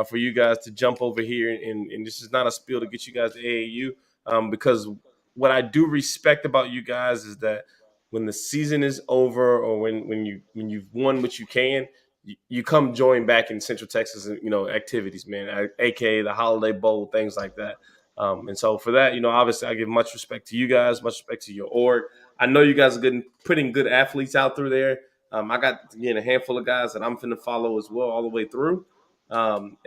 for you guys to jump over here. And this is not a spiel to get you guys to AAU, because what I do respect about you guys is that when the season is over or when you've won what you can, you come join back in Central Texas, activities, man, aka the Holiday Bowl, things like that. And so for that, obviously I give much respect to you guys, much respect to your org. I know you guys are putting good athletes out through there. I got again a handful of guys that I'm finna follow as well all the way through, and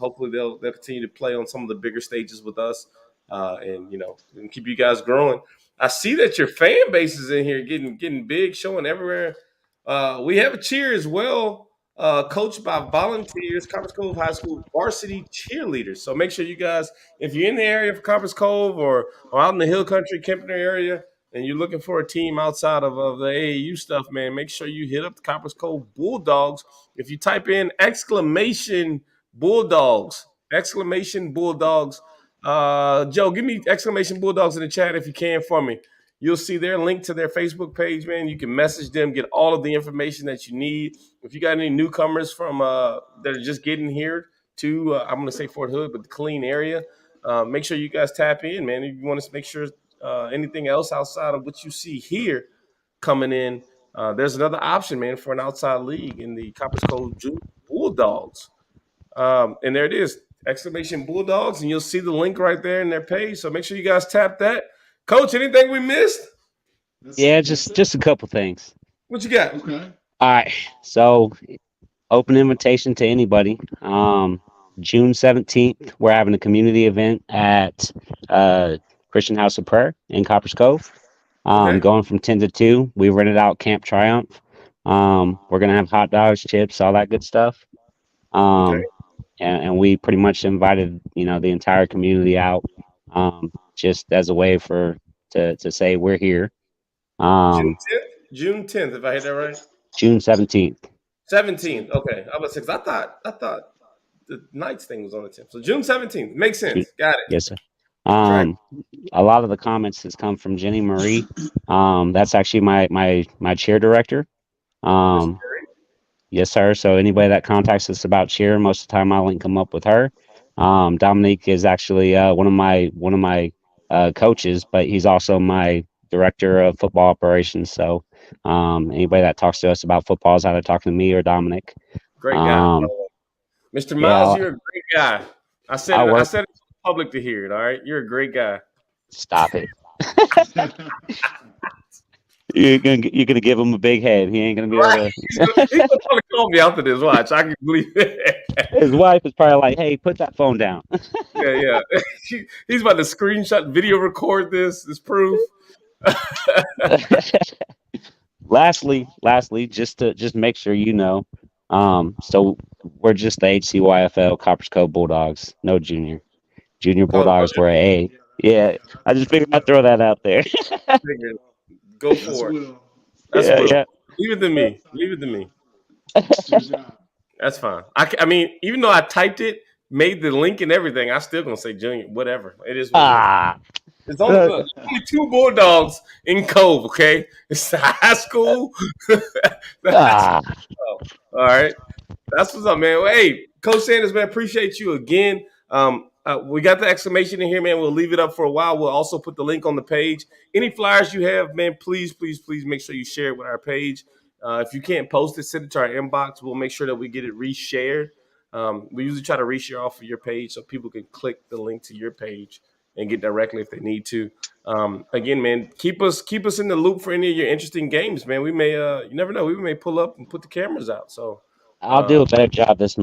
hopefully they'll continue to play on some of the bigger stages with us, and keep you guys growing. I see that your fan base is in here getting big, showing everywhere. We have a cheer as well, coached by volunteers, Conference Cove High School varsity cheerleaders. So make sure you guys, if you're in the area of Conference Cove or out in the Hill Country, Kempner area, and you're looking for a team outside of the AAU stuff, man, make sure you hit up the Conference Cove Bulldogs. If you type in exclamation Bulldogs, exclamation Bulldogs. Joe, give me exclamation Bulldogs in the chat if you can for me. You'll see their link to their Facebook page, man. You can message them, get all of the information that you need. If you got any newcomers from that are just getting here to, I'm going to say Fort Hood, but the Killeen area, make sure you guys tap in, man. If you want to make sure anything else outside of what you see here coming in, there's another option, man, for an outside league in the Copper's Cove Bulldogs. And there it is, exclamation Bulldogs, and you'll see the link right there in their page. So make sure you guys tap that. Coach, anything we missed? Yeah, just a couple things. What you got? Okay. All right. So open invitation to anybody. June 17th, we're having a community event at Christian House of Prayer in Coppers Cove. Okay. Going from 10 to 2. We rented out Camp Triumph. We're gonna have hot dogs, chips, all that good stuff. Okay. And we pretty much invited, the entire community out, just as a way to say we're here. June 10th, if I hit that right. June 17th. 17th. Okay. I was 6. I thought the Knights thing was on the 10th. So June 17th. Makes sense. Got it. Yes, sir. Right. A lot of the comments has come from Jenny Marie. That's actually my cheer director. Yes, sir. So anybody that contacts us about cheer, most of the time I link them up with her. Dominique is actually one of my coaches, but he's also my director of football operations. So anybody that talks to us about football is either talking to me or Dominic. Great guy. Mr. Miles, you're a great guy. I said it public to hear it. All right. You're a great guy. Stop it. You're gonna give him a big head. He ain't gonna be able to. He's gonna probably call me after this. Watch, I can believe it. His wife is probably like, "Hey, put that phone down." Yeah. He's about to screenshot, video record this. This proof. Lastly, just make sure you know. So we're just the HCYFL Coppers Cove Bulldogs, no junior. Junior Bulldogs were A. Yeah, I just figured I'd throw that out there. Go for it. Yeah. Leave it to me. That's fine. I mean, even though I typed it, made the link and everything, I still gonna say junior. Whatever. It is. It's only 2 Bulldogs in Cove. Okay, it's high school. All right. That's what's up, man. Well, hey, Coach Sanders, man, appreciate you again. We got the exclamation in here, man. We'll leave it up for a while. We'll also put the link on the page. Any flyers you have, man, please make sure you share it with our page. If you can't post it, send it to our inbox. We'll make sure that we get it reshared. We usually try to reshare off of your page so people can click the link to your page and get directly if they need to. Again, man, keep us in the loop for any of your interesting games, man. We may, you never know, we may pull up and put the cameras out. So I'll do a better job this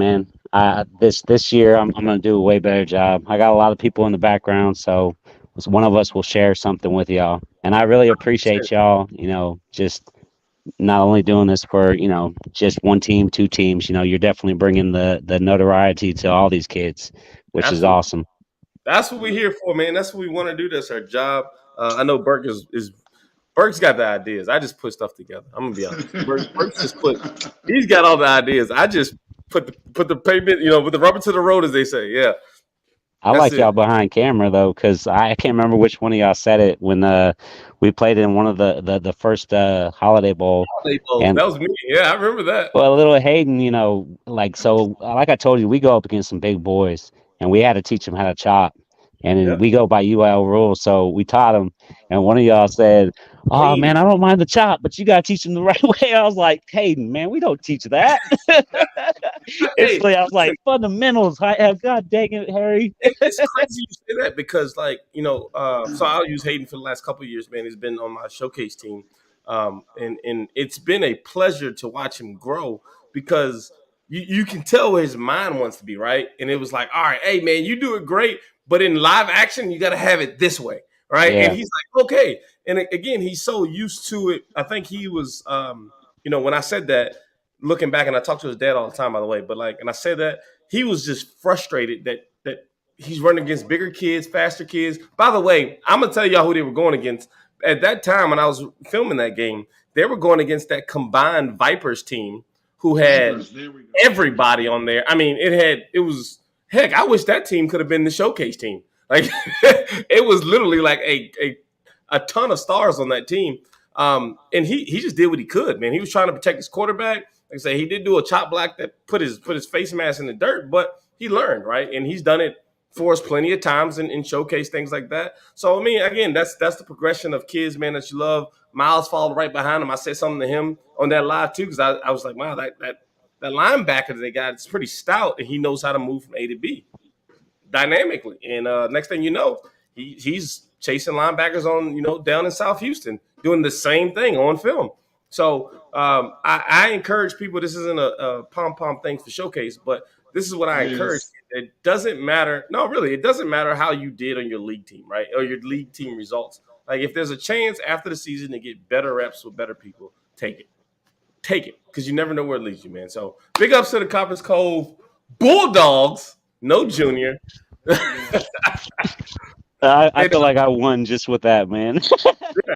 year. I'm gonna do a way better job. I got a lot of people in the background, so one of us will share something with y'all. And I really appreciate y'all. Just not only doing this for just one team, 2 teams. You're definitely bringing the notoriety to all these kids, which is awesome. That's what we're here for, man. That's what we want to do. That's our job. I know Burke Burke's got the ideas. I just put stuff together. I'm gonna be honest. Burke's he's got all the ideas. I just put the pavement, with the rubber to the road, as they say. Yeah. I like y'all behind camera though, because I can't remember which one of y'all said it when we played in one of the first Holiday Bowl. And that was me. Yeah, I remember that. Well, little Hayden, like I told you, we go up against some big boys, and we had to teach them how to chop. And we go by UL rules, so we taught them. And one of y'all said, "Oh man, I don't mind the chop, but you gotta teach them the right way." I was like, "Hayden, man, we don't teach that." I was like, fundamentals. God dang it, Harry. It's crazy you say that because, so I'll use Hayden for the last couple of years, man. He's been on my showcase team, and it's been a pleasure to watch him grow because you can tell where his mind wants to be, right? And it was like, all right, hey man, you do it great. But in live action, you got to have it this way. right? And Yeah. he's like, okay. And again, he's so used to it. I think he was, when I said that, looking back, and I talk to his dad all the time, by the way, but like, and I said that he was just frustrated that he's running against bigger kids, faster kids. By the way, I'm gonna tell y'all who they were going against at that time when I was filming that game. They were going against that combined Vipers team who had Vipers, there we go. everybody on there. I mean, it was heck. I wish that team could have been the showcase team. Like it was literally like a ton of stars on that team. And he just did what he could, man. He was trying to protect his quarterback. Like I say, he did do a chop block that put his face mask in the dirt, but he learned, right? And he's done it for us plenty of times in showcase things like that. So I mean, again, that's the progression of kids, man, that you love. Miles followed right behind him. I said something to him on that live too, because I was like, wow, that linebacker that they got is pretty stout, and he knows how to move from A to B dynamically. And next thing you know, he's chasing linebackers on down in South Houston, doing the same thing on film. So I encourage people. This isn't a pom pom thing for showcase, but this is what I encourage. Yes. It doesn't matter. No, really, it doesn't matter how you did on your league team, right, or your league team results. Like if there's a chance after the season to get better reps with better people, take it, because you never know where it leads you, man. So big ups to the Copper's Cove Bulldogs. No junior. I feel like I won just with that, man.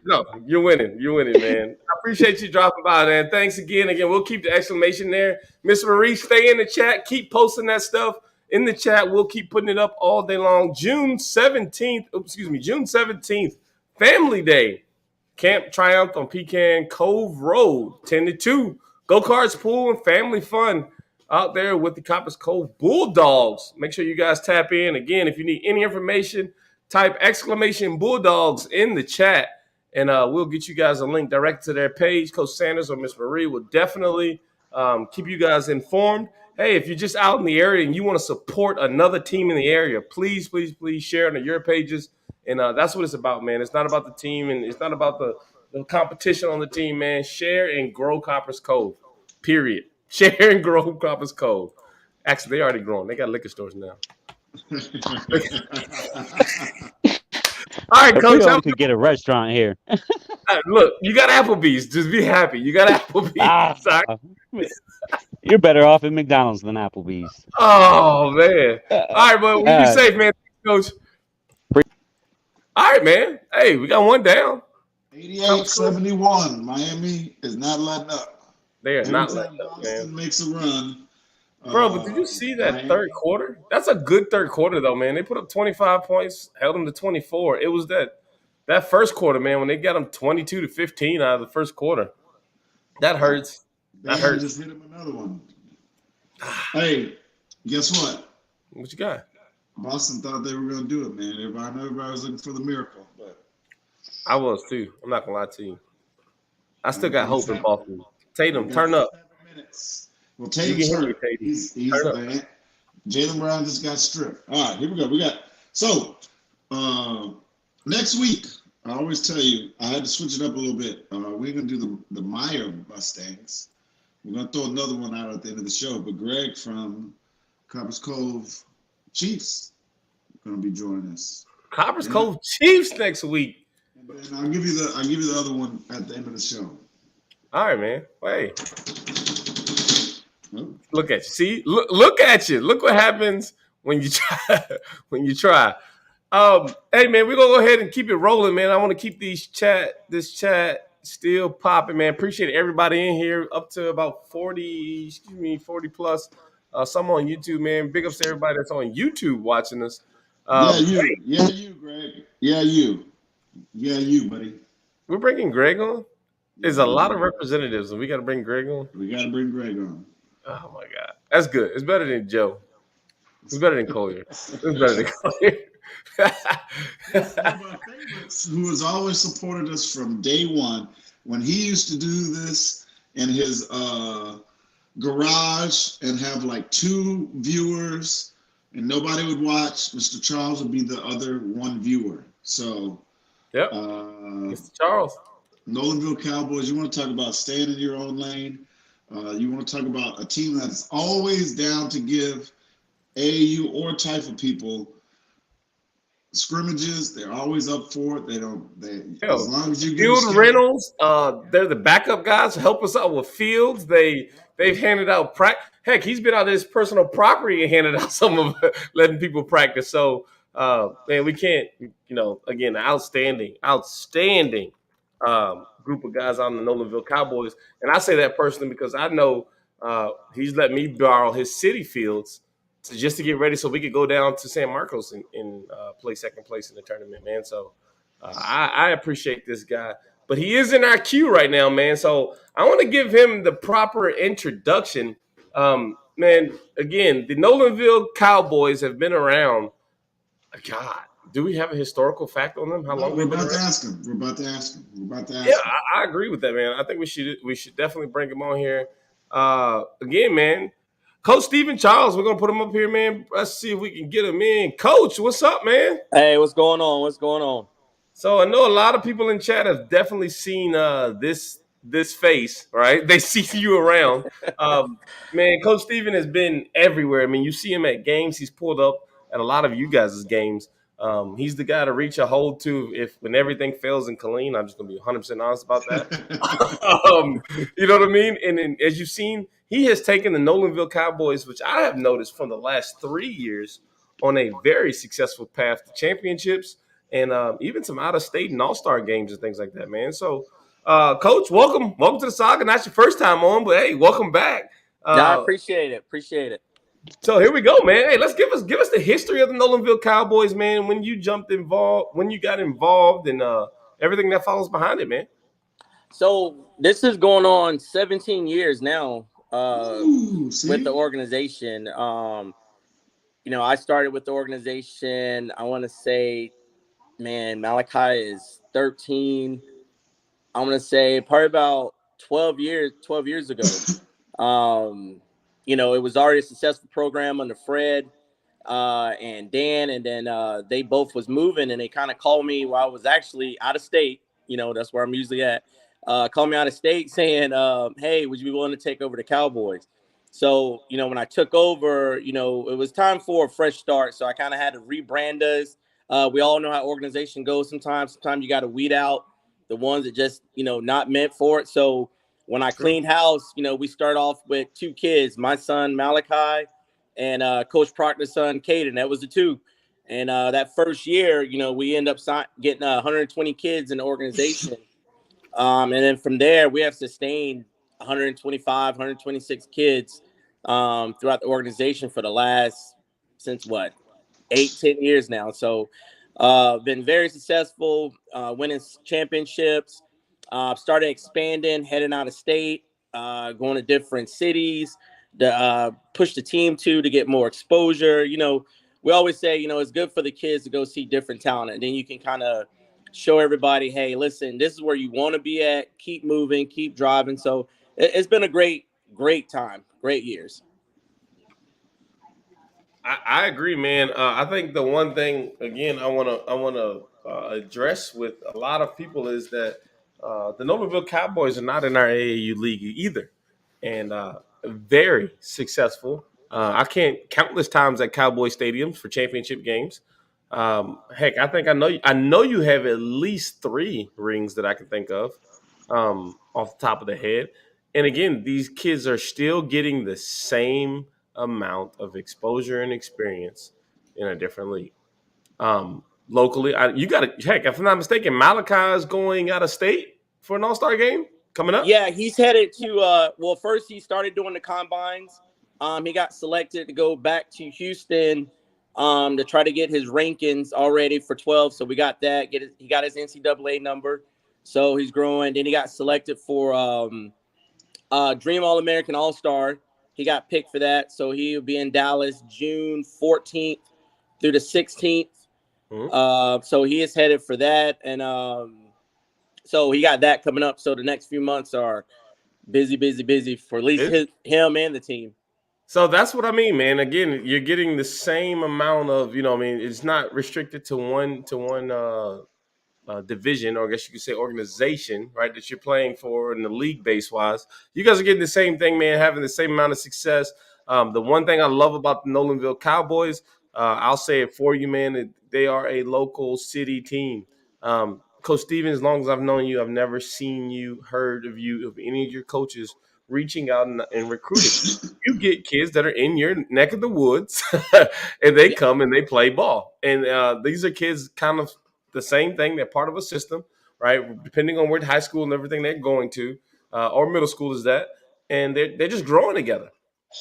No, you're winning. You're winning, man. I appreciate you dropping by, man. Thanks again. We'll keep the exclamation there. Miss Marie, stay in the chat. Keep posting that stuff in the chat. We'll keep putting it up all day long. June 17th, Family Day. Camp Triumph on Pecan Cove Road, 10 to 2. Go-karts, pool, and family fun out there with the Copper's Cove Bulldogs. Make sure you guys tap in. Again, if you need any information, type exclamation Bulldogs in the chat, and we'll get you guys a link direct to their page. Coach Sanders or Miss Marie will definitely keep you guys informed. Hey, if you're just out in the area and you want to support another team in the area, please, please, please share it on your pages. And that's what it's about, man. It's not about the team, and it's not about the competition on the team, man. Share and grow Copper's Cove, period. Share and grow Copper's Cove. Actually, they already grown. They got liquor stores now. All right, If Coach. we could get a restaurant here. Look, you got Applebee's. Just be happy. You got Applebee's. You're better off at McDonald's than Applebee's. Oh, man. All right, but be safe, man. Coach. All right, man. Hey, we got one down. 88-71. Miami is not letting up. They are Every not time letting up, Boston man. makes a run. Bro, but did you see that Miami, third quarter? That's a good third quarter, though, man. They put up 25 points, held them to 24. It was that first quarter, man, when they got them 22 to 15 out of the first quarter. That hurts. That hurts. Just hit him another one. Hey, guess what? What you got? Boston thought they were going to do it, man. I know everybody was looking for the miracle, but I was, too. I'm not going to lie to you. I still got hope in Boston. Tatum, turn up. 7 minutes. Well, Tatum's hurt. He's Jaylen Brown just got stripped. All right, here we go. So next week, I always tell you, I had to switch it up a little bit. We're going to do the Meyer Mustangs. We're going to throw another one out at the end of the show, but Greg from Copper's Cove Chiefs going to be joining us. Copper's Cove Chiefs next week. And then I'll give you the other one at the end of the show. All right, man. Hey. Look at you. See? Look at you. Look what happens when you try. Hey, man, we're going to go ahead and keep it rolling, man. I want to keep this chat still popping, man. Appreciate everybody in here, up to about 40 plus. Some on YouTube, man. Big ups to everybody that's on YouTube watching us. You, Greg. Yeah, you, buddy. We're bringing Greg on? There's a lot of representatives, and we got to bring Greg on. We got to bring Greg on. Oh, my God. That's good. It's better than Joe. It's better than Collier. It's better than Collier. One of our favorites, who has always supported us from day one. When he used to do this in his garage and have like 2 viewers and nobody would watch, Mr. Charles would be the other one viewer. So, yep. Mr. Charles. Nolanville Cowboys, you want to talk about staying in your own lane. You want to talk about a team that's always down to give AAU or Taifa people scrimmages. They're always up for it. They don't. They as Hell, long as you give them Field schedule. Reynolds, they're the backup guys to help us out with fields. They've handed out practice. Heck, he's been out of his personal property and handed out some of letting people practice. So, man, we can't, again, outstanding group of guys on the Nolanville Cowboys. And I say that personally because I know he's let me borrow his city fields just to get ready so we could go down to San Marcos and play second place in the tournament, man. So I appreciate this guy. But he is in our queue right now, man. So I want to give him the proper introduction. Man, again, the Nolanville Cowboys have been around. God, do we have a historical fact on them? How No, long we're they've been about to around? ask him. We're about to ask him. We're about to Yeah, ask him. I agree with that, man. I think we should definitely bring him on here. Again, man, Coach Stephen Charles, we're gonna put him up here, man. Let's see if we can get him in. Coach, what's up, man? Hey, what's going on? What's going on? So I know a lot of people in chat have definitely seen this face, right? They see you around. Man, Coach Steven has been everywhere. I mean, you see him at games. He's pulled up at a lot of you guys' games. He's the guy to reach a hold to if when everything fails in Killeen. I'm just gonna be 100% honest about that. You know what I mean? And as you've seen, he has taken the Nolanville Cowboys, which I have noticed from the last 3 years, on a very successful path to championships and even some out of state and all star games and things like that, man. So, Coach, welcome to the Saga. Not your first time on, but hey, welcome back. Yeah, I Uh, appreciate it. Appreciate it. so here we go, man. Hey, let's give us the history of the Nolanville Cowboys, man. When you when you got involved, and everything that follows behind it, man. So this is going on 17 years now Ooh, with the see? organization. I started with the organization. I want to say, man, Malachi is 13. I want to say probably about 12 years ago. It was already a successful program under Fred and Dan, and then they both was moving, and they kind of called me while I was actually out of state. That's where I'm usually at. Called me out of state saying, "Hey, would you be willing to take over the Cowboys?" So, when I took over, it was time for a fresh start. So I kind of had to rebrand us. We all know how organization goes sometimes. Sometimes you got to weed out the ones that just, not meant for it. So when I cleaned house, we start off with two kids, my son Malachi and Coach Proctor's son Caden. That was the two. And that first year, we end up getting 120 kids in the organization. And then from there, we have sustained 125, 126 kids throughout the organization for the last, since what, 8-10 years now. So been very successful, winning championships, started expanding, heading out of state, going to different cities to push the team to get more exposure. We always say, it's good for the kids to go see different talent. And then you can kind of show everybody, hey, listen, this is where you want to be at. Keep moving, keep driving. So it's been a great time, great years. I agree, man. I think the one thing again I wanna address with a lot of people is that the Nolanville Cowboys are not in our AAU league either, and very successful. I can't countless times at Cowboy stadiums for championship games. Heck, I know you have at least 3 rings that I can think of off the top of the head. And again, these kids are still getting the same amount of exposure and experience in a different league. Locally, you got to heck. If I'm not mistaken, Malachi is going out of state for an All Star game coming up. Yeah, he's headed to first he started doing the combines. He got selected to go back to Houston to try to get his rankings already for 12. So we got that. He got his NCAA number. So he's growing. Then he got selected for Dream All American All Star. He got picked for that. So he'll be in Dallas June 14th through the 16th. Mm-hmm. So he is headed for that. And so he got that coming up. So the next few months are busy for at least him and the team. So that's what I mean, man. Again, you're getting the same amount of, I mean, it's not restricted to one division, or I guess you could say organization, right? That you're playing for in the league base wise. You guys are getting the same thing, man. Having the same amount of success. The one thing I love about the Nolanville Cowboys, I'll say it for you, man. They are a local city team. Coach Steven, as long as I've known you, I've never seen you, heard of you, of any of your coaches reaching out and recruiting. You get kids that are in your neck of the woods, and they Yeah. come and they play ball. And these are kids kind of the same thing. They're part of a system, right? Depending on where high school and everything they're going to, or middle school is that, and they're just growing together.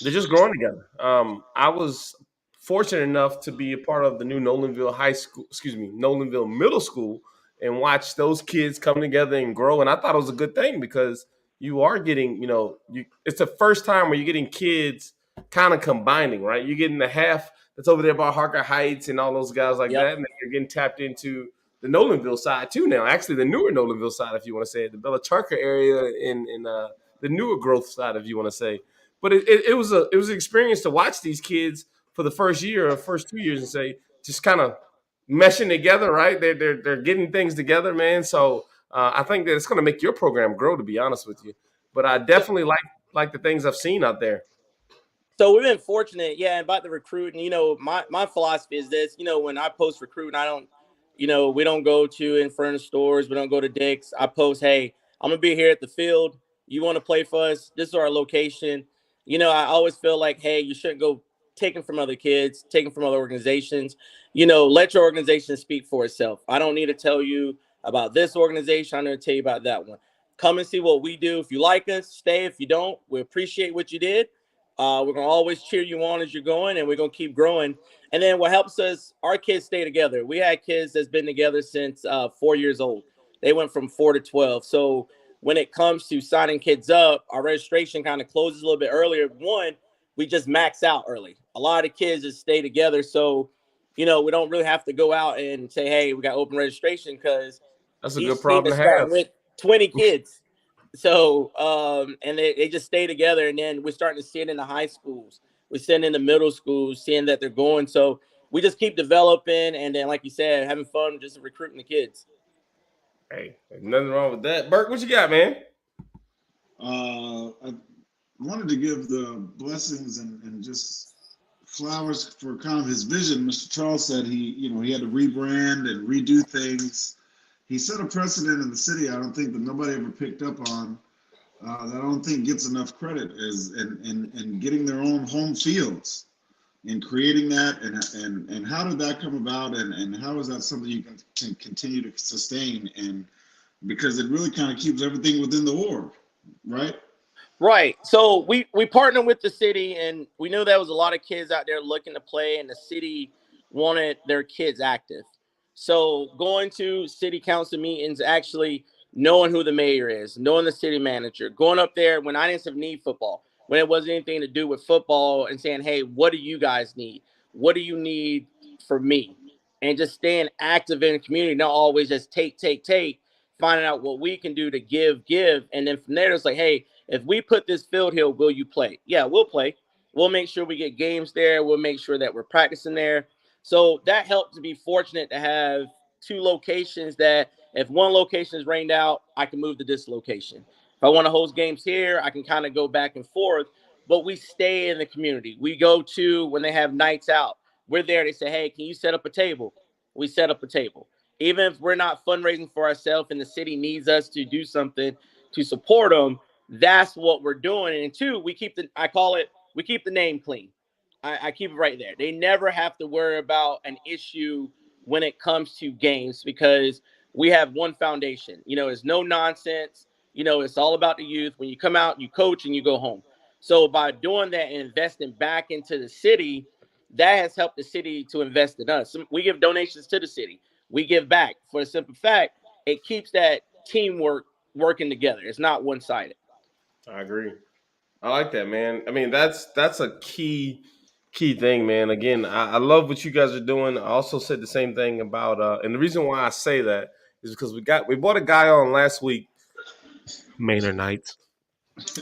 They're just growing together. I was fortunate enough to be a part of the new Nolanville High School, Nolanville Middle School, and watch those kids come together and grow. And I thought it was a good thing because you are getting, it's the first time where you're getting kids kind of combining, right? You're getting the half that's over there by Harker Heights and all those guys like Yep. that, and then you're getting tapped into the Nolanville side too now. Actually, the newer Nolanville side, if you want to say it, the Bella Charka area in the newer growth side, if you want to say. But it was an experience to watch these kids for the first year or first 2 years and say just kind of meshing together, right? They're getting things together, man. So I think that it's going to make your program grow, to be honest with you. But I So, definitely like the things I've seen out there. so we've been fortunate, yeah, about the recruiting. My philosophy is this. When I post recruiting, I don't, we don't go to in front of stores. We don't go to Dick's. I post, hey, I'm gonna be here at the field. You want to play for us? This is our location. I always feel like, hey, you shouldn't go taking from other kids, taking from other organizations. Let your organization speak for itself. I don't need to tell you about this organization. I'm going to tell you about that one. Come and see what we do. If you like us, stay. If you don't, we appreciate what you did. We're going to always cheer you on as you're going, and we're going to keep growing. And then what helps us, our kids stay together. We had kids that's been together since 4 years old. They went from 4 to 12. So when it comes to signing kids up, our registration kind of closes a little bit earlier. One, we just max out early. A lot of kids just stay together. So, we don't really have to go out and say, hey, we got open registration because That's a good each team problem is to have. starting with 20 kids. So, and they just stay together. And then we're starting to see it in the high schools. We're seeing it in the middle schools, seeing that they're going. So we just keep developing. And then, like you said, having fun, just recruiting the kids. Hey, there's nothing wrong with that. Burke, what you got, man? I wanted to give the blessings and just flowers for kind of his vision. Mr. Charles said he had to rebrand and redo things. He set a precedent in the city I don't think that nobody ever picked up on. That I don't think gets enough credit is in getting their own home fields and creating that and how did that come about and how is that something you can continue to sustain and because it really kind of keeps everything within the org, right? Right. So we partnered with the city, and we knew there was a lot of kids out there looking to play, and the city wanted their kids active. So going to city council meetings, actually knowing who the mayor is, knowing the city manager, going up there when I didn't have need football, when it wasn't anything to do with football, and saying, "Hey, what do you guys need? What do you need for me?" And just staying active in the community, not always just take, finding out what we can do to give, and then from there it's like, hey, if we put this field here, will you play? Yeah, we'll play. We'll make sure we get games there. We'll make sure that we're practicing there. So that helped to be fortunate to have two locations that if one location is rained out, I can move to this location. If I want to host games here, I can kind of go back and forth, but we stay in the community. We go to when they have nights out. We're there. They say, hey, can you set up a table? We set up a table. Even if we're not fundraising for ourselves and the city needs us to do something to support them, that's what we're doing. And two, we keep the name clean. I keep it right there. They never have to worry about an issue when it comes to games because we have one foundation. It's no nonsense. It's all about the youth. When you come out, you coach and you go home. So by doing that and investing back into the city, that has helped the city to invest in us. We give donations to the city. We give back for the simple fact it keeps that teamwork working together. It's not one sided. I agree. I like that, man. I mean, that's a key thing, man. Again, I love what you guys are doing. I also said the same thing about and the reason why I say that is because we brought a guy on last week, Maynard Knights.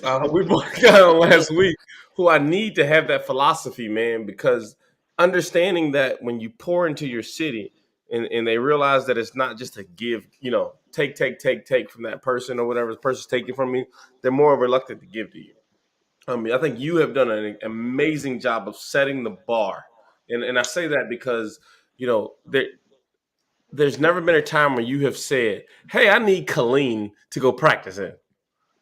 We brought a guy on last week who I need to have that philosophy, man, because understanding that when you pour into your city and they realize that it's not just a give, take from that person or whatever the person's taking from me, they're more reluctant to give to you. I mean, I think you have done an amazing job of setting the bar And I say that because, there's never been a time where you have said, "Hey, I need Colleen to go practice in."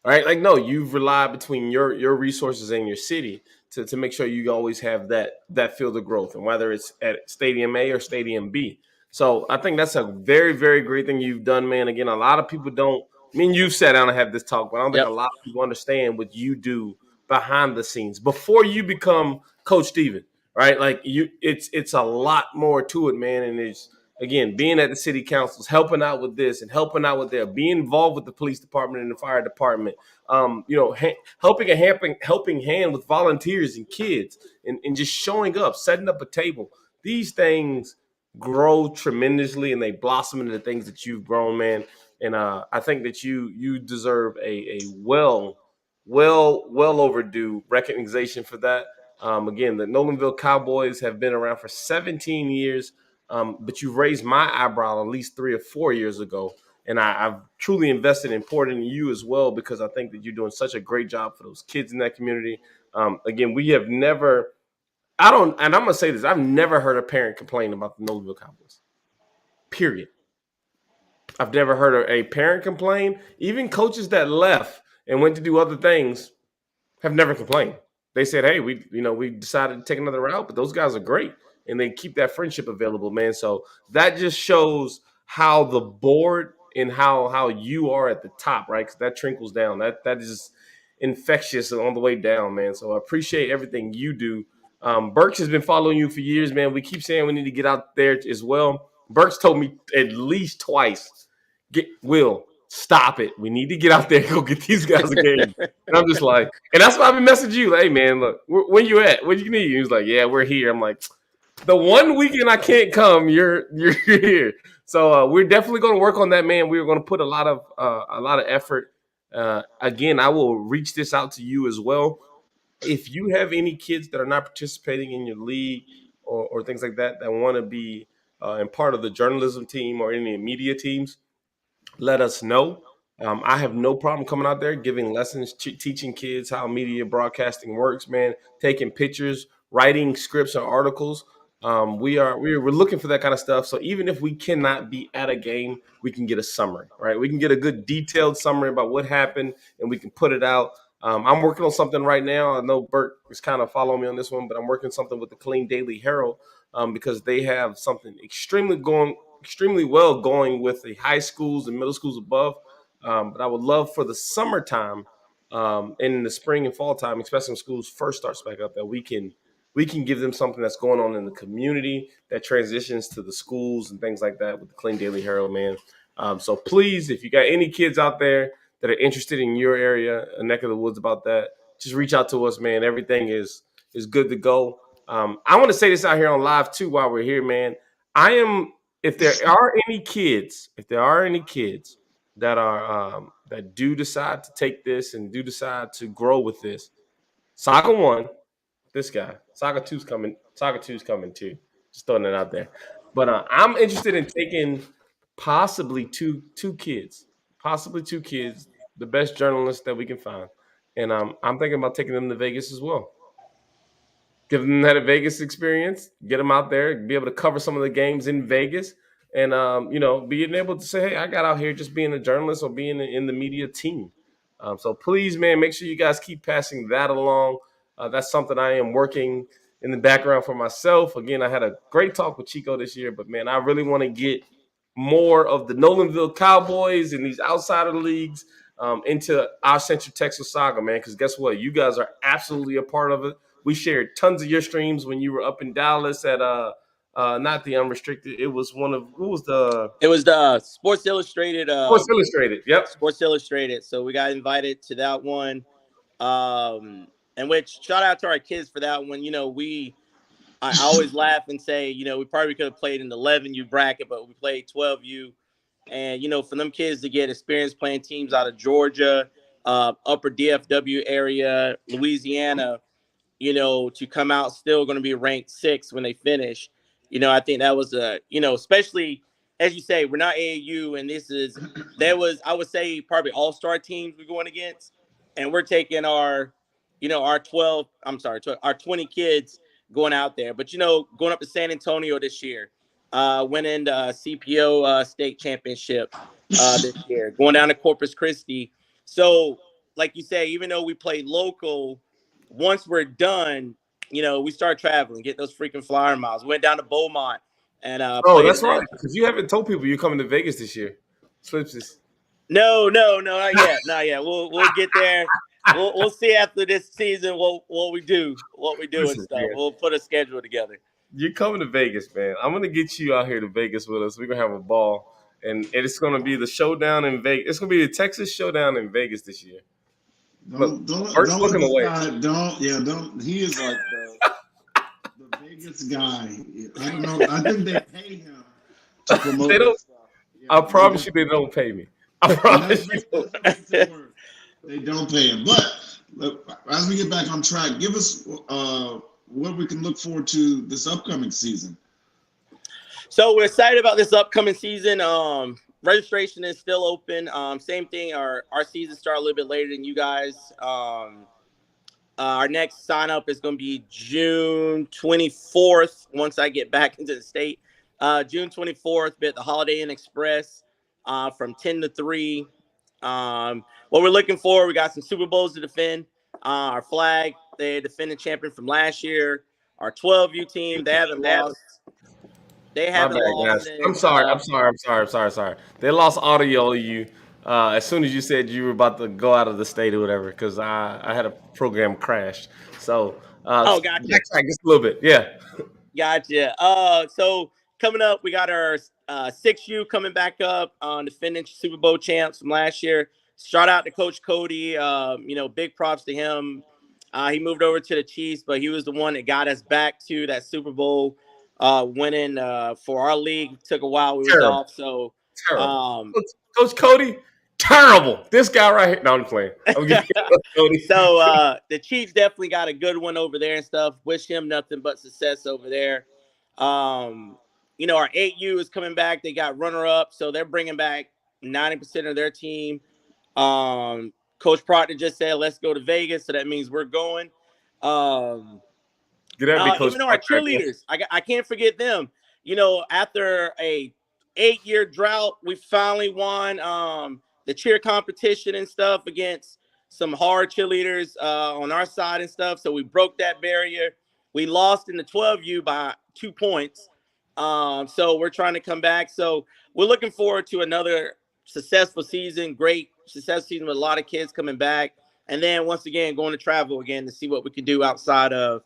Right? Like, no, you've relied between your resources and your city to make sure you always have that field of growth, and whether it's at Stadium A or Stadium B. So I think that's a very, very great thing you've done, man. Again, a lot of people don't. I mean, you've sat down and have this talk, but I don't think Yep. a lot of people understand what you do behind the scenes before you become Coach Steven. Right? Like it's a lot more to it, man. And it's, again, being at the city councils, helping out with this and helping out with that, being involved with the police department and the fire department, helping helping hand with volunteers and kids, and just showing up, setting up a table. These things grow tremendously, and they blossom into the things that you've grown, man. And I think that you deserve a well overdue recognition for that. Again, the Nolanville Cowboys have been around for 17 years, but you've raised my eyebrow at least 3 or 4 years ago. And I've truly invested in pouring in you as well, because I think that you're doing such a great job for those kids in that community. Again, we have never, I don't, and I'm going to say this, I've never heard a parent complain about the Nolanville Cowboys, period. I've never heard a parent complain. Even coaches that left and went to do other things have never complained. They said, "Hey, we decided to take another route, but those guys are great, and they keep that friendship available, man." So that just shows how the board and how you are at the top, right? Because that trickles down. That is infectious on the way down, man. So I appreciate everything you do. Burks has been following you for years, man. We keep saying we need to get out there as well. Burks told me at least twice, Will, stop it. We need to get out there and go get these guys a game. And I'm just like, and that's why I've been messaging you. Like, hey, man, look, when you at? What do you need? He was like, yeah, we're here. I'm like, the one weekend I can't come, you're here. So we're definitely going to work on that, man. We're going to put a lot of effort. Again, I will reach this out to you as well. If you have any kids that are not participating in your league, or things like that want to be in part of the journalism team or any media teams, let us know. I have no problem coming out there, giving lessons, teaching kids how media broadcasting works, man, taking pictures, writing scripts or articles. We're looking for that kind of stuff. So even if we cannot be at a game, we can get a summary, right? We can get a good detailed summary about what happened, and we can put it out. I'm working on something right now. I know Bert is kind of following me on this one, but I'm working something with the Clean Daily Herald, because they have something extremely well going with the high schools and middle schools above. But I would love for the summertime, and in the spring and fall time, especially when schools first starts back up, that we can give them something that's going on in the community that transitions to the schools and things like that with the Clean Daily Herald, man. So please, if you got any kids out there that are interested in your area, a neck of the woods about that, just reach out to us, man. Everything is good to go. I want to say this out here on live too while we're here, man. I am if there are any kids that are that do decide to take this and do decide to grow with this, Saga 1, this guy, Saga two's coming. Saga two's coming too. Just throwing it out there. But I'm interested in taking possibly two kids, the best journalists that we can find, and I'm thinking about taking them to Vegas as well. Give them that Vegas experience, get them out there, be able to cover some of the games in Vegas, and being able to say, "Hey, I got out here just being a journalist or being in the media team." So please, man, make sure you guys keep passing that along. That's something I am working in the background for myself. Again, I had a great talk with Chico this year, but man, I really want to get more of the Nolanville Cowboys and these outsider leagues into our Central Texas Saga, man. Because guess what? You guys are absolutely a part of it. We shared tons of your streams when you were up in Dallas at not the unrestricted. It was one of who was the It was the Sports Illustrated. Sports Illustrated. Yep. Sports Illustrated. So we got invited to that one. And which shout out to our kids for that one. I always laugh and say, we probably could have played in the 11U bracket, but we played 12U. And, for them kids to get experience playing teams out of Georgia, upper DFW area, Louisiana, to come out still going to be ranked 6th when they finish. I think that was especially as you say, we're not AAU, and I would say probably all-star teams we're going against, and we're taking our 20 kids going out there. But going up to San Antonio this year, winning the CPO state championship this year, going down to Corpus Christi. So, like you say, even though we play local, once we're done, we start traveling, get those freaking flyer miles. Went down to Beaumont and Oh, played that's in right. that. Because you haven't told people you're coming to Vegas this year. Slipsies. No, not yet, not yet. We'll get there. We'll see after this season what we do, and Listen, stuff. man, We'll put a schedule together. you're coming to Vegas, man. I'm gonna get you out here to Vegas with us. We're gonna have a ball, and it's gonna be the showdown in Vegas. It's gonna be the Texas showdown in Vegas this year. Look, Bert's Don't let looking this away. guy don't he is like the biggest guy. I don't know. I think they pay him to promote They don't. this stuff. Yeah, I promise you, they don't pay me. I and promise you. that's what makes it work. They don't pay him. But look, as we get back on track, give us what we can look forward to this upcoming season. So we're excited about this upcoming season. Registration is still open. Same thing. Our season started a little bit later than you guys. Our next sign up is going to be June 24th. Once I get back into the state, June 24th, be at the Holiday Inn Express from 10 to 3. What we're looking for, we got some Super Bowls to defend. Our flag, they defended champion from last year. Our 12U team, they haven't lost. They My haven't bad, lost guys. I'm since. sorry. I'm sorry. They lost audio of you as soon as you said you were about to go out of the state or whatever, because I had a program crash. So Oh, gotcha. backtrack just a little bit. Yeah. Gotcha. So coming up, we got our 6U coming back up on defending Super Bowl champs from last year. Shout out to Coach Cody. Big props to him. He moved over to the Chiefs, but he was the one that got us back to that Super Bowl winning for our league. Took a while. We was Terrible. off. So Terrible. Coach Cody, terrible. This guy right here. No, I'm playing. I'm giving you Cody. So the Chiefs definitely got a good one over there and stuff. Wish him nothing but success over there. Our 8U is coming back. They got runner up, so they're bringing back 90% of their team. Coach Proctor just said, "Let's go to Vegas," so that means we're going. Get at me, Coach Even though our Proctor. cheerleaders, I can't forget them. After a 8-year drought, we finally won the cheer competition and stuff against some hard cheerleaders on our side and stuff. So we broke that barrier. We lost in the 12U by 2 points. So we're trying to come back. So we're looking forward to another successful season, great successful season with a lot of kids coming back. And then once again, going to travel again to see what we can do outside of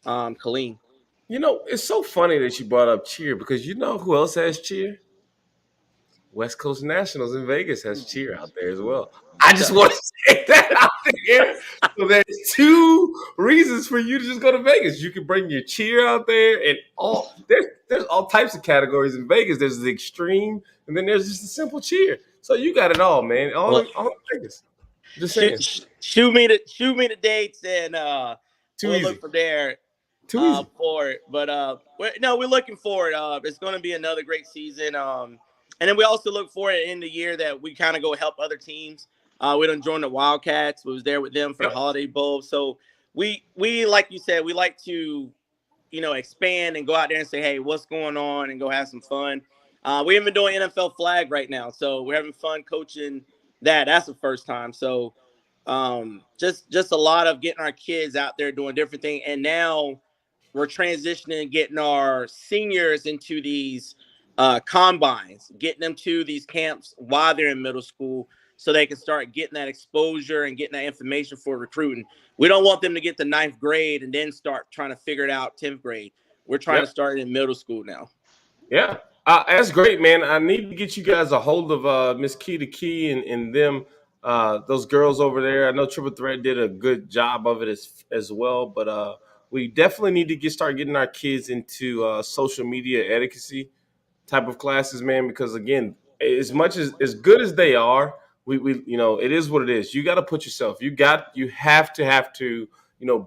Colleen. It's so funny that you brought up cheer because you know who else has cheer? West Coast Nationals in Vegas has cheer out there as well. I just want to say that out there. So there's two reasons for you to just go to Vegas. You can bring your cheer out there, and there's all types of categories in Vegas. There's the extreme, and then there's just a simple cheer. So you got it all, man. All in Vegas. Just saying. Shoot me the dates, and Too we'll easy. look from there. Too easy. For it, but we're looking forward. It's going to be another great season. And then we also look forward in the year that we kind of go help other teams. We done joined the Wildcats. We was there with them for the Holiday Bowl. So we like you said, we like to expand and go out there and say, hey, what's going on, and go have some fun. We haven't been doing NFL flag right now, so we're having fun coaching that. That's the first time. So just a lot of getting our kids out there doing different things, and now we're transitioning, getting our seniors into these combines, getting them to these camps while they're in middle school so they can start getting that exposure and getting that information for recruiting. We don't want them to get to 9th grade and then start trying to figure it out 10th grade. We're trying to start in middle school now. Yeah, that's great, man. I need to get you guys a hold of Miss Key to Key and them, those girls over there. I know Triple Threat did a good job of it as well, but we definitely need to start getting our kids into social media etiquette type of classes, man. Because again, as much as good as they are, we it is what it is. You got to put yourself. You have to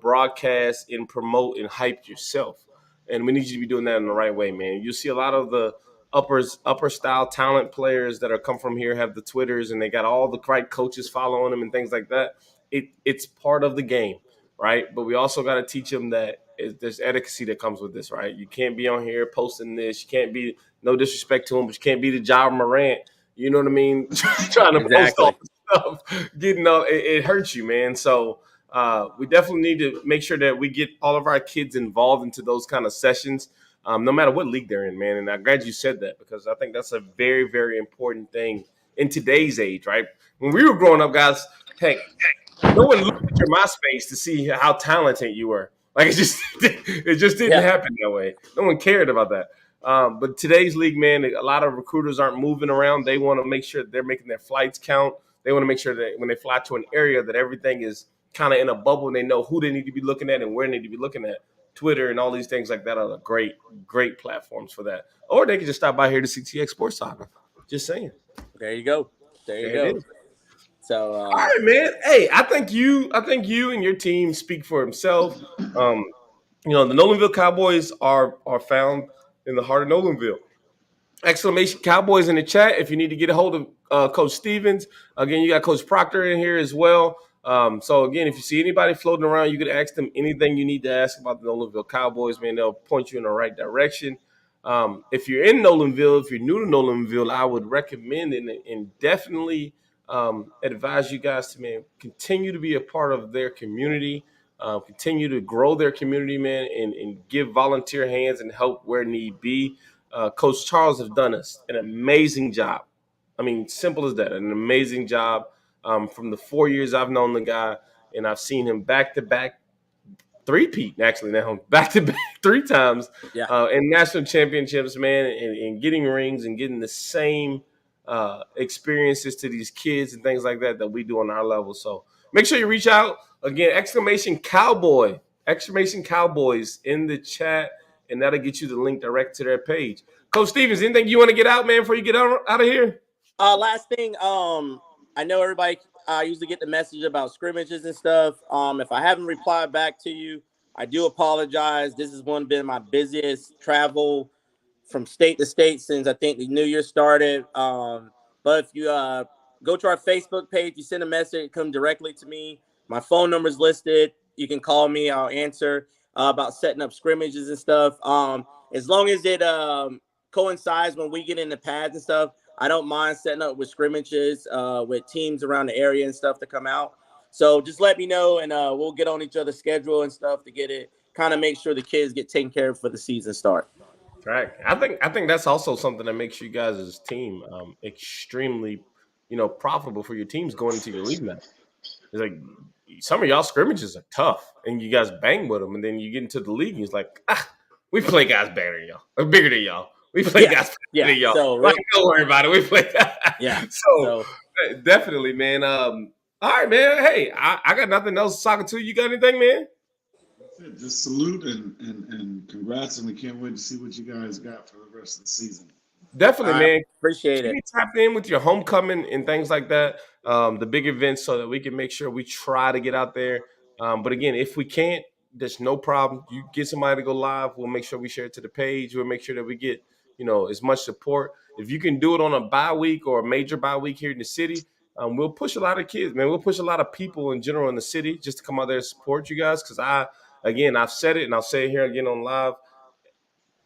broadcast and promote and hype yourself. And we need you to be doing that in the right way, man. You see a lot of the upper style talent players that are come from here have the Twitters and they got all the right coaches following them and things like that. It's part of the game, right? But we also got to teach them that there's etiquette that comes with this, right? You can't be on here posting this. You can't be, no disrespect to him, but you can't be the John Morant. You know what I mean? Trying to post all Exactly. the stuff, getting all it hurts you, man. So we definitely need to make sure that we get all of our kids involved into those kind of sessions, no matter what league they're in, man. And I'm glad you said that because I think that's a very, very important thing in today's age, right? When we were growing up, guys, heck, no one looked at your MySpace to see how talented you were. Like it just didn't Yeah. happen that way. No one cared about that. But today's league, man, a lot of recruiters aren't moving around. They want to make sure that they're making their flights count. They want to make sure that when they fly to an area, that everything is kind of in a bubble and they know who they need to be looking at and where they need to be looking at. Twitter and all these things like that are great, great platforms for that. Or they can just stop by here to CTX Sports Saga. Just saying. There you go. There you There it go. is. So All right, man. Hey, I think you and your team speak for himself. Um, the Nolanville Cowboys are found in the heart of Nolanville. Exclamation Cowboys in the chat if you need to get a hold of Coach Stevens. Again, you got Coach Proctor in here as well. So again, if you see anybody floating around, you can ask them anything you need to ask about the Nolanville Cowboys, man. They'll point you in the right direction. If you're in Nolanville, if you're new to Nolanville, I would recommend and definitely advise you guys to, man, continue to be a part of their community. Continue to grow their community, man, and give volunteer hands and help where need be. Coach Charles has done us an amazing job. I mean, simple as that, an amazing job. From the 4 years I've known the guy, and I've seen him back to back, three-peat actually now, back to back three times yeah. in national championships, man, and getting rings and getting the same experiences to these kids and things like that we do on our level. So make sure you reach out again. Exclamation Cowboys in the chat, and that'll get you the link direct to their page. Coach Stevens, anything you want to get out, man, before you get out of here? Last thing, I know everybody usually get the message about scrimmages and stuff. If I haven't replied back to you, I do apologize. This has been my busiest travel from state to state since I think the new year started. But if you go to our Facebook page, you send a message, come directly to me. My phone number is listed. You can call me. I'll answer about setting up scrimmages and stuff. As long as it coincides when we get in the pads and stuff, I don't mind setting up with scrimmages with teams around the area and stuff to come out. So just let me know, and we'll get on each other's schedule and stuff to get it, kind of make sure the kids get taken care of for the season start. Right. I think that's also something that makes you guys' team extremely, profitable for your teams going into your league now. It's like some of y'all scrimmages are tough, and you guys bang with them, and then you get into the league, and it's like, we play guys better than y'all, or bigger than y'all. We play guys better than y'all. So like, don't worry about it. We play. Yeah. So definitely, man. All right, man. Hey, I got nothing else to talk to. You got anything, man? Just salute and congrats, and we can't wait to see what you guys got for the rest of the season. Definitely, man. Appreciate it. Tap in with your homecoming and things like that, the big events, so that we can make sure we try to get out there. But again, if we can't, there's no problem. You get somebody to go live. We'll make sure we share it to the page. We'll make sure that we get, as much support. If you can do it on a bye week or a major bye week here in the city, we'll push a lot of kids, man. We'll push a lot of people in general in the city just to come out there and support you guys. Because I've said it, and I'll say it here again on live.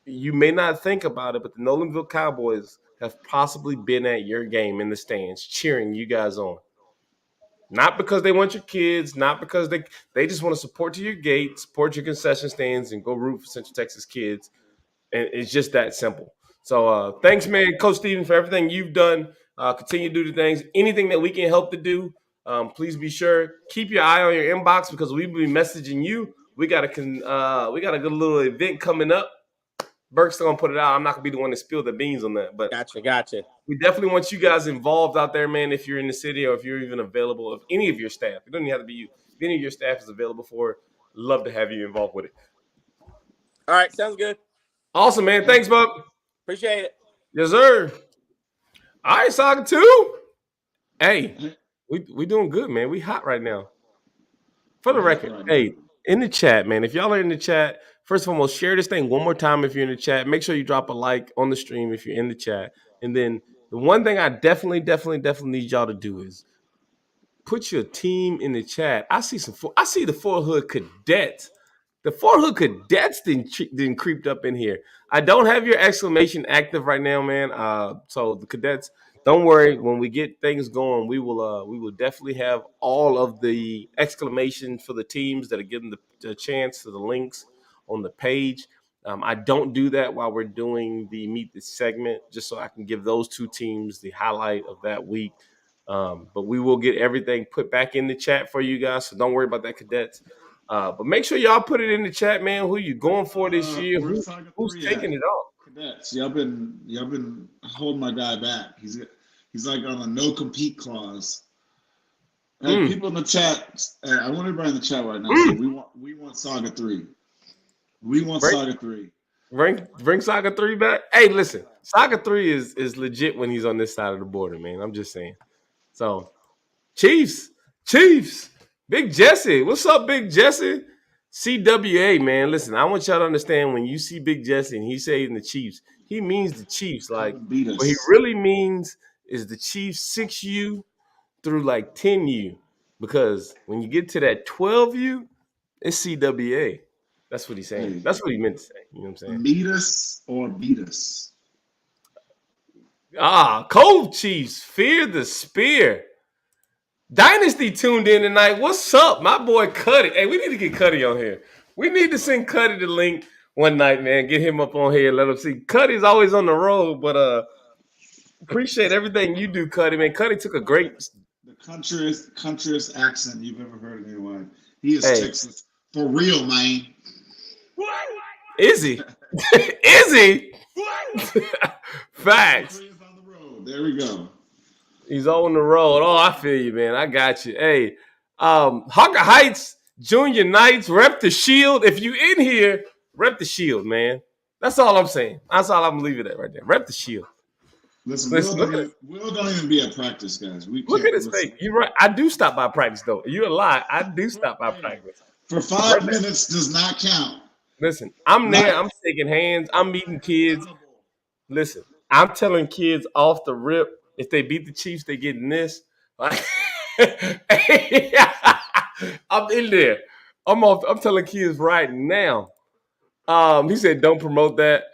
You may not think about it, but the Nolanville Cowboys have possibly been at your game in the stands cheering you guys on. Not because they want your kids, not because they just want to support your gate, support your concession stands, and go root for Central Texas kids. And it's just that simple. So thanks, man, Coach Steven, for everything you've done. Continue to do the things. Anything that we can help to do, please be sure. Keep your eye on your inbox because we'll be messaging you. We got a good little event coming up. Burke's still gonna put it out. I'm not gonna be the one to spill the beans on that, but Gotcha. we definitely want you guys involved out there, man. If you're in the city or if you're even available, if any of your staff, it doesn't have to be you. If any of your staff is available for it, love to have you involved with it. All right, sounds good. Awesome, man. Thanks, Buck. Appreciate it. Yes, sir. All right, Saga 2. Hey, we doing good, man. We hot right now. For the record, hey, in the chat, man. If y'all are in the chat, first of all, we'll share this thing one more time if you're in the chat. Make sure you drop a like on the stream if you're in the chat. And then the one thing I definitely need y'all to do is put your team in the chat. I see the Fort Hood Cadets. The Fort Hood Cadets didn't creeped up in here. I don't have your exclamation active right now, man. So the cadets, don't worry. When we get things going, we will definitely have all of the exclamation for the teams that are getting the chance to the links on the page. I don't do that while we're doing the meet the segment, just so I can give those two teams the highlight of that week. But we will get everything put back in the chat for you guys, so don't worry about that, cadets. But make sure y'all put it in the chat, man. Who you going for this year? Where's Saga Who's 3 taking at? it off? Cadets. Y'all been holding my guy back. He's like on a no compete clause. Hey, people in the chat, I want everybody in the chat right now. So we want Saga 3. We want Saga 3. Bring Saga 3 back. Hey, listen, Saga 3 is legit when he's on this side of the border, man. I'm just saying. So, Chiefs, Big Jesse. What's up, Big Jesse? CWA, man. Listen, I want y'all to understand when you see Big Jesse and he's saying the Chiefs, he means the Chiefs. Like, Beat us. what he really means is the Chiefs 6U through like 10U. Because when you get to that 12U, it's CWA. That's what he's saying. Hey, That's what he meant to say. You know what I'm saying? meet us or beat us. Cold Chiefs, fear the spear. Dynasty tuned in tonight. What's up? My boy Cuddy. Hey, we need to get Cuddy on here. We need to send Cuddy the link one night, man. Get him up on here and let him see. Cuddy's always on the road, but appreciate everything you do, Cuddy, man. Cuddy took a great The countryest accent you've ever heard in anyone. He is Hey. Texas for real, man. Is he? Is he? Facts. He's on the road. There we go. He's on the road. Oh, I feel you, man. I got you. Hey, Hawker Heights, Junior Knights, rep the shield. If you in here, rep the shield, man. That's all I'm saying. That's all I'm gonna leave it at right there. Rep the shield. Listen, Listen, Will don't even be at practice, guys. Look at his face. You're right. I do stop by practice, though. You're a lie. I do stop by practice. For 5 minutes does not count. Listen, I'm there. I'm shaking hands. I'm meeting kids. Listen, I'm telling kids off the rip, if they beat the Chiefs, they getting this. Like, I'm in there. I'm telling kids right now. He said, "Don't promote that."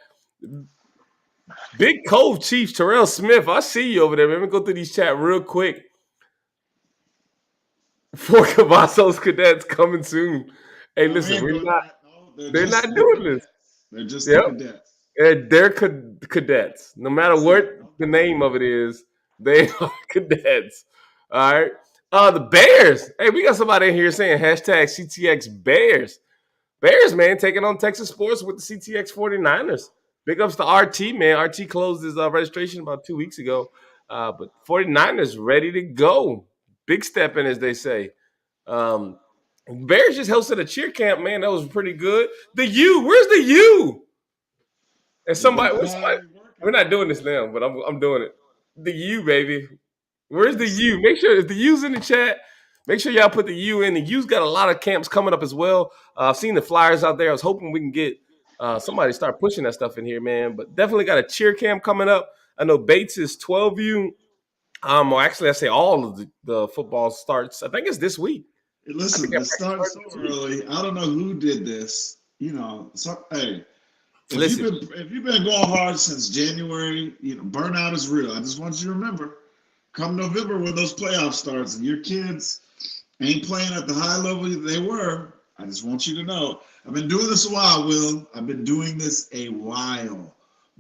Big Cove Chiefs, Terrell Smith. I see you over there, man. Let me go through these chat real quick. Four Cavazos cadets coming soon. Hey, listen, they're not doing this. They're just the cadets. They're cadets. No matter what the name of it is, they are cadets. All right. The Bears. Hey, we got somebody in here saying hashtag CTX Bears. Bears, man, taking on Texas sports with the CTX 49ers. Big ups to RT, man. RT closed his registration about 2 weeks ago. But 49ers ready to go. Big stepping, as they say. Bears just hosted a cheer camp, man. That was pretty good. The U, where's the U? And somebody, we're not doing this now, but I'm doing it. The U, baby. Where's the U? Make sure if the U's in the chat. Make sure y'all put the U in. The U's got a lot of camps coming up as well. I've seen the flyers out there. I was hoping we can get somebody to start pushing that stuff in here, man. But definitely got a cheer camp coming up. I know Bates is 12U. Or actually, I say all of the football starts. I think it's this week. Listen, it starts so early. I don't know who did this. You know, hey, if you've been going hard since January, you know, burnout is real. I just want you to remember, come November when those playoffs starts and your kids ain't playing at the high level they were, I just want you to know. I've been doing this a while, Will. I've been doing this a while.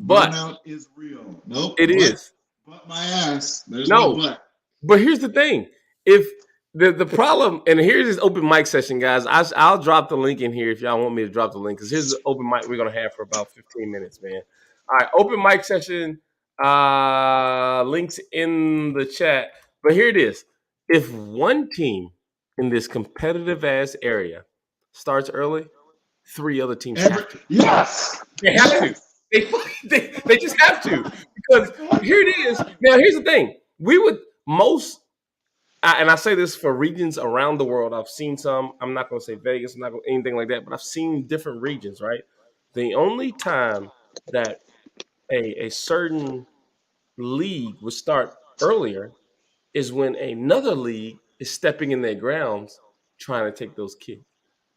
Burnout is real. Nope. It is. But my ass. There's no but. But here's the thing. If the problem, and here's this open mic session, guys. I'll drop the link in here if y'all want me to drop the link, because here's the open mic we're going to have for about 15 minutes, man. All right, open mic session, links in the chat. But here it is. If one team in this competitive-ass area starts early, 3 other teams have to. Yes! They have to. They just have to. Because here it is. Now, here's the thing. We would and I say this for regions around the world. I've seen some. I'm not going to say Vegas. I'm not going to anything like that. But I've seen different regions, right? The only time that a certain league would start earlier is when another league is stepping in their grounds trying to take those kids.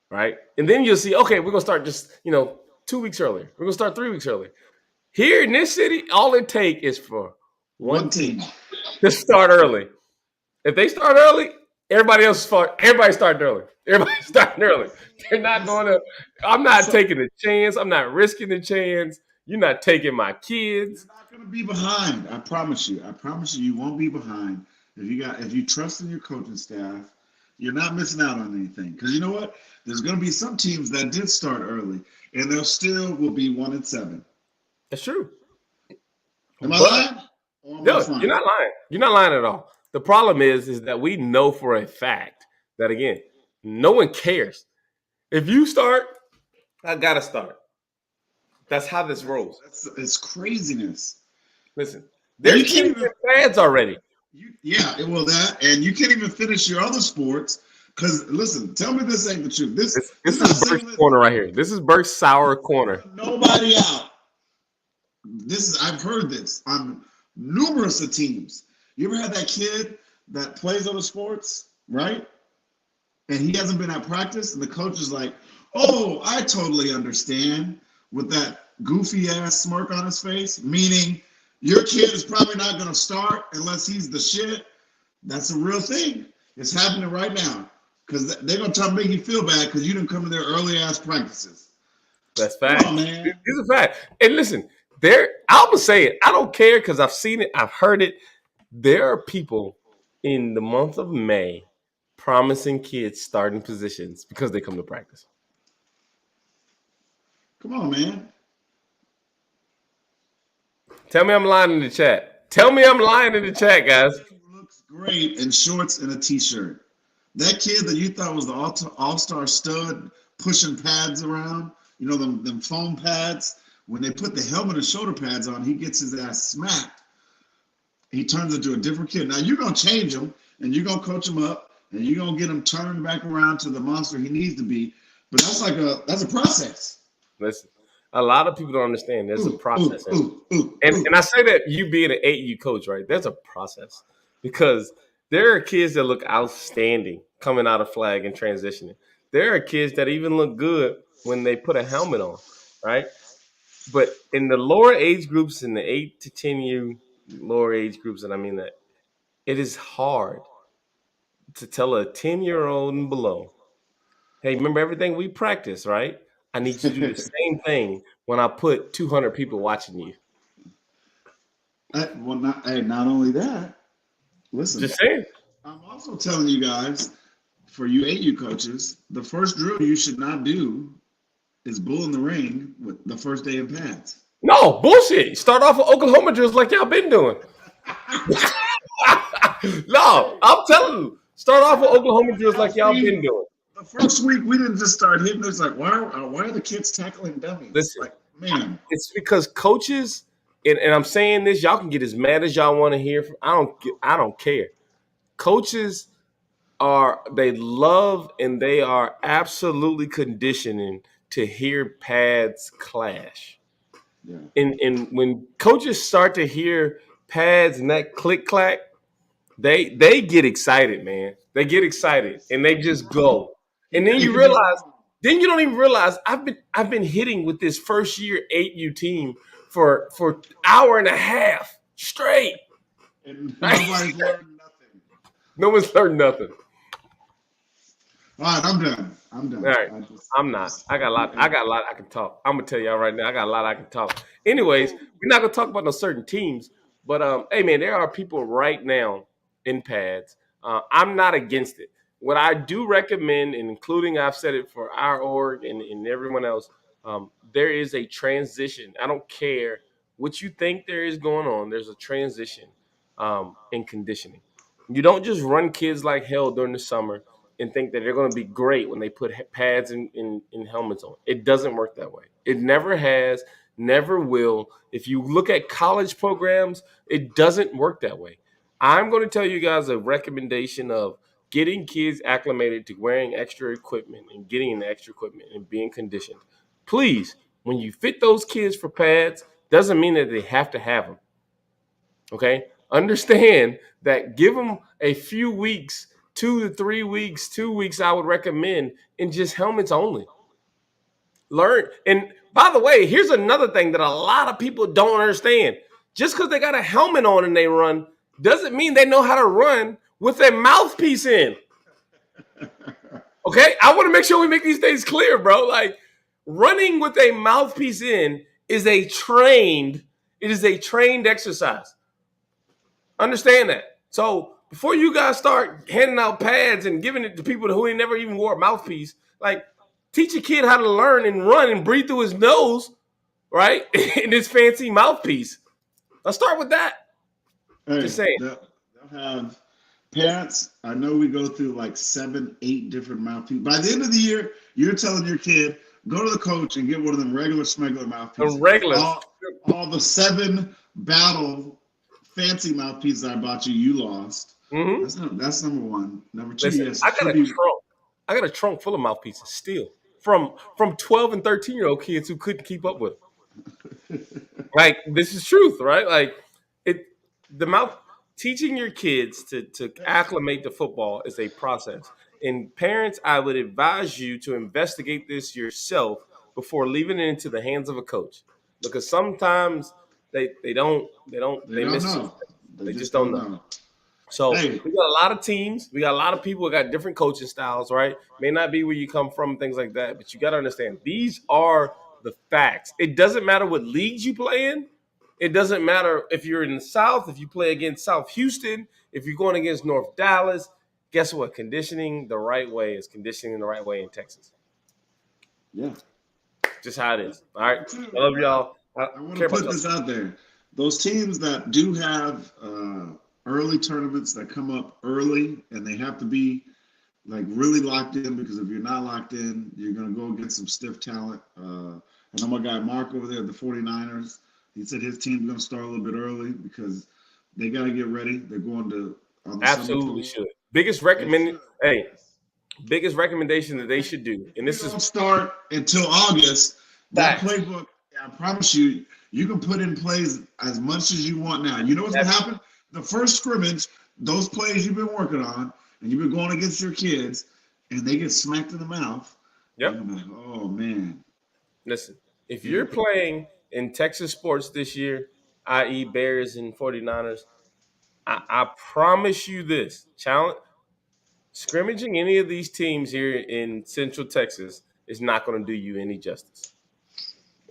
right? And then you'll see, okay, we're gonna start just 2 weeks earlier. We're gonna start 3 weeks earlier. Here in this city, all it takes is for one One team team. to start early. If they start early, everybody else start. Everybody starting early. Everybody starting early. They're not going to. I'm not So taking a chance. I'm not risking the chance. You're not taking my you're kids. not gonna be behind. I promise you. I promise you, you won't be behind. If you trust in your coaching staff, you're not missing out on anything. Because you know what? There's gonna be some teams that did start early, and they'll still will be 1-7. That's true. Am I But lying? Or am I no, you're fine? not lying. You're not lying at all. The problem is that we know for a fact that again, no one cares. If you start, I gotta start. That's how this rolls. That's it's craziness. Listen, And there's you can't kids even in pads already. yeah, well that and you can't even finish your other sports because listen, tell me this ain't the truth. This This not is Burke's singlet, corner right here. This is Burke's sour corner. nobody out. This is I've heard this on numerous of teams. You ever had that kid that plays other sports, right? And he hasn't been at practice, and the coach is like, "Oh, I totally understand," with that goofy ass smirk on his face, meaning your kid is probably not going to start unless he's the shit. That's a real thing. It's happening right now because they're going to try to make you feel bad because you didn't come to their early ass practices. That's Come on, facts. man. These are facts. And listen, I'm gonna say it. I don't care because I've seen it. I've heard it. There are people in the month of May promising kids starting positions because they come to practice. Come on, man. Tell me I'm lying in the chat. Tell me I'm lying in the chat, guys. Looks great in shorts and a t-shirt. That kid that you thought was the all-star stud pushing pads around, them foam pads. When they put the helmet and shoulder pads on, he gets his ass smacked. He turns into a different kid. Now you're gonna change him and you're gonna coach him up and you're gonna get him turned back around to the monster he needs to be. But that's a process. Listen, a lot of people don't understand. There's a Ooh, ooh, process in it. ooh, ooh, ooh. And I say that you being an 8U coach, right? There's a process because there are kids that look outstanding coming out of flag and transitioning. There are kids that even look good when they put a helmet on, right? But in the lower age groups, in the 8 to 10U lower age groups, and I mean that, it is hard to tell a 10-year-old and below, hey, remember everything we practice, right? I need you to do the same thing when I put 200 people watching you. Not only that. Listen, Just saying. I'm also telling you guys, for you 8U coaches, the first drill you should not do is bull in the ring with the first day in pads. No, bullshit. Start off with Oklahoma drills like y'all been doing. No, I'm telling you. Start off with Oklahoma drills like y'all been doing. The first week we didn't just start hitting. It's like why are the kids tackling dummies? Listen, Like man, it's because coaches, and I'm saying this, y'all can get as mad as y'all want to hear. I don't care. Coaches they love and they are absolutely conditioning to hear pads clash. yeah. And when coaches start to hear pads and that click clack, they get excited, man. They get excited and they just go. And then It you could be realize, wrong. then you don't even realize I've been hitting with this first year 8U team for hour and a half straight. And Right? nobody's learned nothing. No one's learned nothing. All right, I'm done. I'm All done. right. I'm I not. just I got a lot. I got a lot I can talk. I'm gonna tell y'all right now. I got a lot I can talk. Anyways, we're not gonna talk about no certain teams, but hey man, there are people right now in pads. I'm not against it. What I do recommend, and including I've said it for our org and everyone else, there is a transition. I don't care what you think there is going on. There's a transition in conditioning. You don't just run kids like hell during the summer and think that they're going to be great when they put pads and helmets on. It doesn't work that way. It never has, never will. If you look at college programs, it doesn't work that way. I'm going to tell you guys a recommendation of getting kids acclimated to wearing extra equipment and getting the extra equipment and being conditioned. Please, when you fit those kids for pads, doesn't mean that they have to have them. Okay? Understand that give them a few weeks 2 to 3 weeks, 2 weeks, I would recommend in just helmets only. Learn. And by the way, here's another thing that a lot of people don't understand. Just because they got a helmet on and they run doesn't mean they know how to run with a mouthpiece in. Okay? I want to make sure we make these things clear, bro. Like, running with a mouthpiece in is a trained exercise. Understand that. So before you guys start handing out pads and giving it to people who ain't never even wore a mouthpiece, like, teach a kid how to learn and run and breathe through his nose, right? In this fancy mouthpiece. Let's start with that. Hey, Just saying. they'll have parents. I know we go through like 7, 8 different mouthpieces. By the end of the year, you're telling your kid, go to the coach and get one of them regular smegular mouthpieces. The regular. All the 7 battle fancy mouthpieces I bought you, you lost. Mm-hmm. That's number one. Number 2, listen, yes. I got a trunk full of mouthpieces still from 12 and 13-year-old kids who couldn't keep up with it. Like, this is truth, right? Like, teaching your kids to acclimate to football is a process. And parents, I would advise you to investigate this yourself before leaving it into the hands of a coach, because sometimes they don't miss know. They just don't know. So we got a lot of teams. We got a lot of people who got different coaching styles, right? May not be where you come from, things like that. But you got to understand, these are the facts. It doesn't matter what leagues you play in. It doesn't matter if you're in the South, if you play against South Houston, if you're going against North Dallas. Guess what? Conditioning the right way is conditioning the right way in Texas. Yeah. Just how it is. All right. I love y'all. I want to put this out there. Those teams that do have early tournaments that come up early, and they have to be like really locked in, because if you're not locked in, you're going to go against some stiff talent. I know my guy Mark over there at the 49ers, he said his team's going to start a little bit early because they got to get ready. They're going to absolutely should. Biggest recommendation that they should do, and this don't start until August. That playbook, I promise you, you can put in plays as much as you want now. You know what's going to happen? The first scrimmage, those plays you've been working on, and you've been going against your kids, and they get smacked in the mouth. Yep. I'm like, oh, man. Listen, if you're playing in Texas sports this year, i.e. Bears and 49ers, I promise you this, scrimmaging any of these teams here in Central Texas is not going to do you any justice.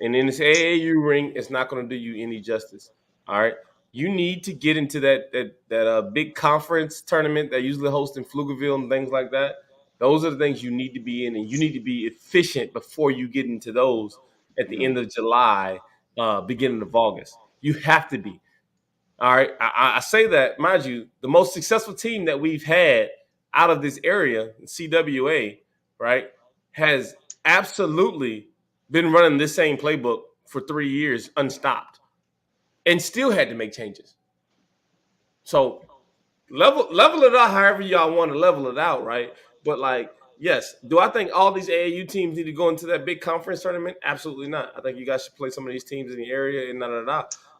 And in this AAU ring, it's not going to do you any justice. All right? You need to get into that big conference tournament that usually hosts in Pflugerville and things like that. Those are the things you need to be in, and you need to be efficient before you get into those at the end of July, beginning of August. You have to be. All right? I say that, mind you, the most successful team that we've had out of this area, CWA, right, has absolutely been running this same playbook for 3 years unstopped and still had to make changes. So level it out however y'all want to level it out, right? But, like, yes, do I think all these AAU teams need to go into that big conference tournament? Absolutely not. I think you guys should play some of these teams in the area and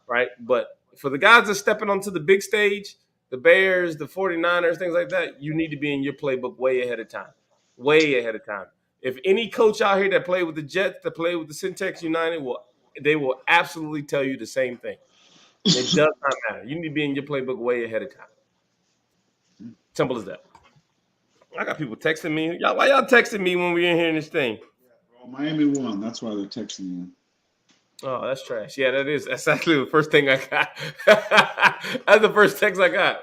right? But for the guys that are stepping onto the big stage, the Bears, the 49ers, things like that, you need to be in your playbook way ahead of time. Way ahead of time. If any coach out here that played with the Jets, that played with the Syntax United, they will absolutely tell you the same thing. It does not matter. You need to be in your playbook way ahead of time. Simple as that. I got people texting me. Why y'all texting me when we're in here in this thing? Well, Miami won. That's why they're texting you. Oh, that's trash. Yeah, that's actually the first thing I got. That's the first text I got.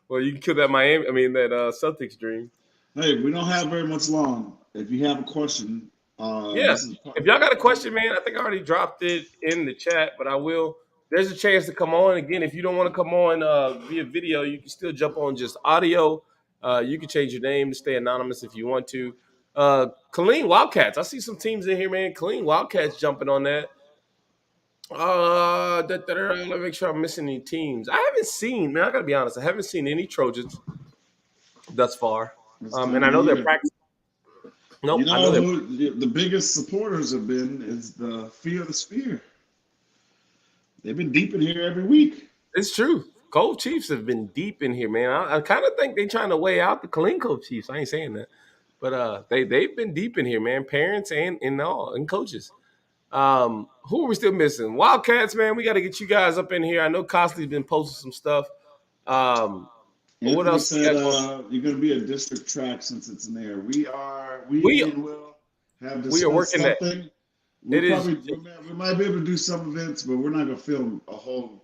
Well, you can kill that Celtics dream. Hey, we don't have very much long. If you have a question, if y'all got a question, man, I think I already dropped it in the chat, but I will. There's a chance to come on. Again, if you don't want to come on via video, you can still jump on just audio. You can change your name to stay anonymous if you want to. Killeen Wildcats. I see some teams in here, man. Killeen Wildcats jumping on that. Let me make sure I'm missing any teams. I haven't seen, man, I got to be honest, I haven't seen any Trojans thus far. And I know they're practicing. Nope, you know who the biggest supporters have been is the Fear of the Sphere. They've been deep in here every week. It's true. Cove Chiefs have been deep in here, man. I kind of think they're trying to weigh out the Kalinko Chiefs. I ain't saying that, but they've been deep in here, man. Parents and all and coaches. Who are we still missing? Wildcats, man. We got to get you guys up in here. I know Costley's been posting some stuff. What Anthony else we said got going? you're going to be a district track since it's in there. We We me and Will have we are discussed working that. something. It is We might be able to do some events, but we're not going to film a whole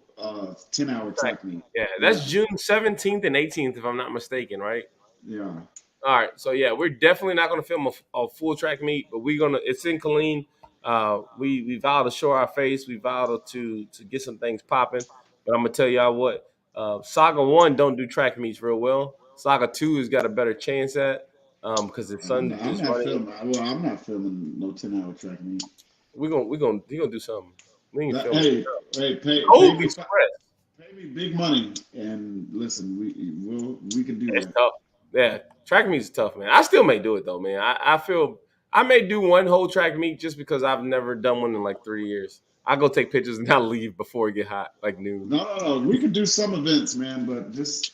10-hour track meet. yeah. Yeah, That's June 17th and 18th, if I'm not mistaken, right? yeah. All right, so yeah, we're definitely not going to film a full track meet, but we're gonna. It's in Killeen. We vowed to show our face. We vowed to get some things popping. But I'm gonna tell y'all what. Saga 1 don't do track meets real well. Saga 2 has got a better chance at because his son I'm is not running. filming. Well, I'm not filming no 10-hour track meet. We're gonna do something. We ain't filming. Hey, Cold Express. pay me big money, and listen, we can do It's that. tough. Yeah, track meet is tough, man. I still may do it though, man. I feel I may do one whole track meet just because I've never done one in like 3 years. I go take pictures and I leave before it get hot, like noon. No. We could do some events, man, but just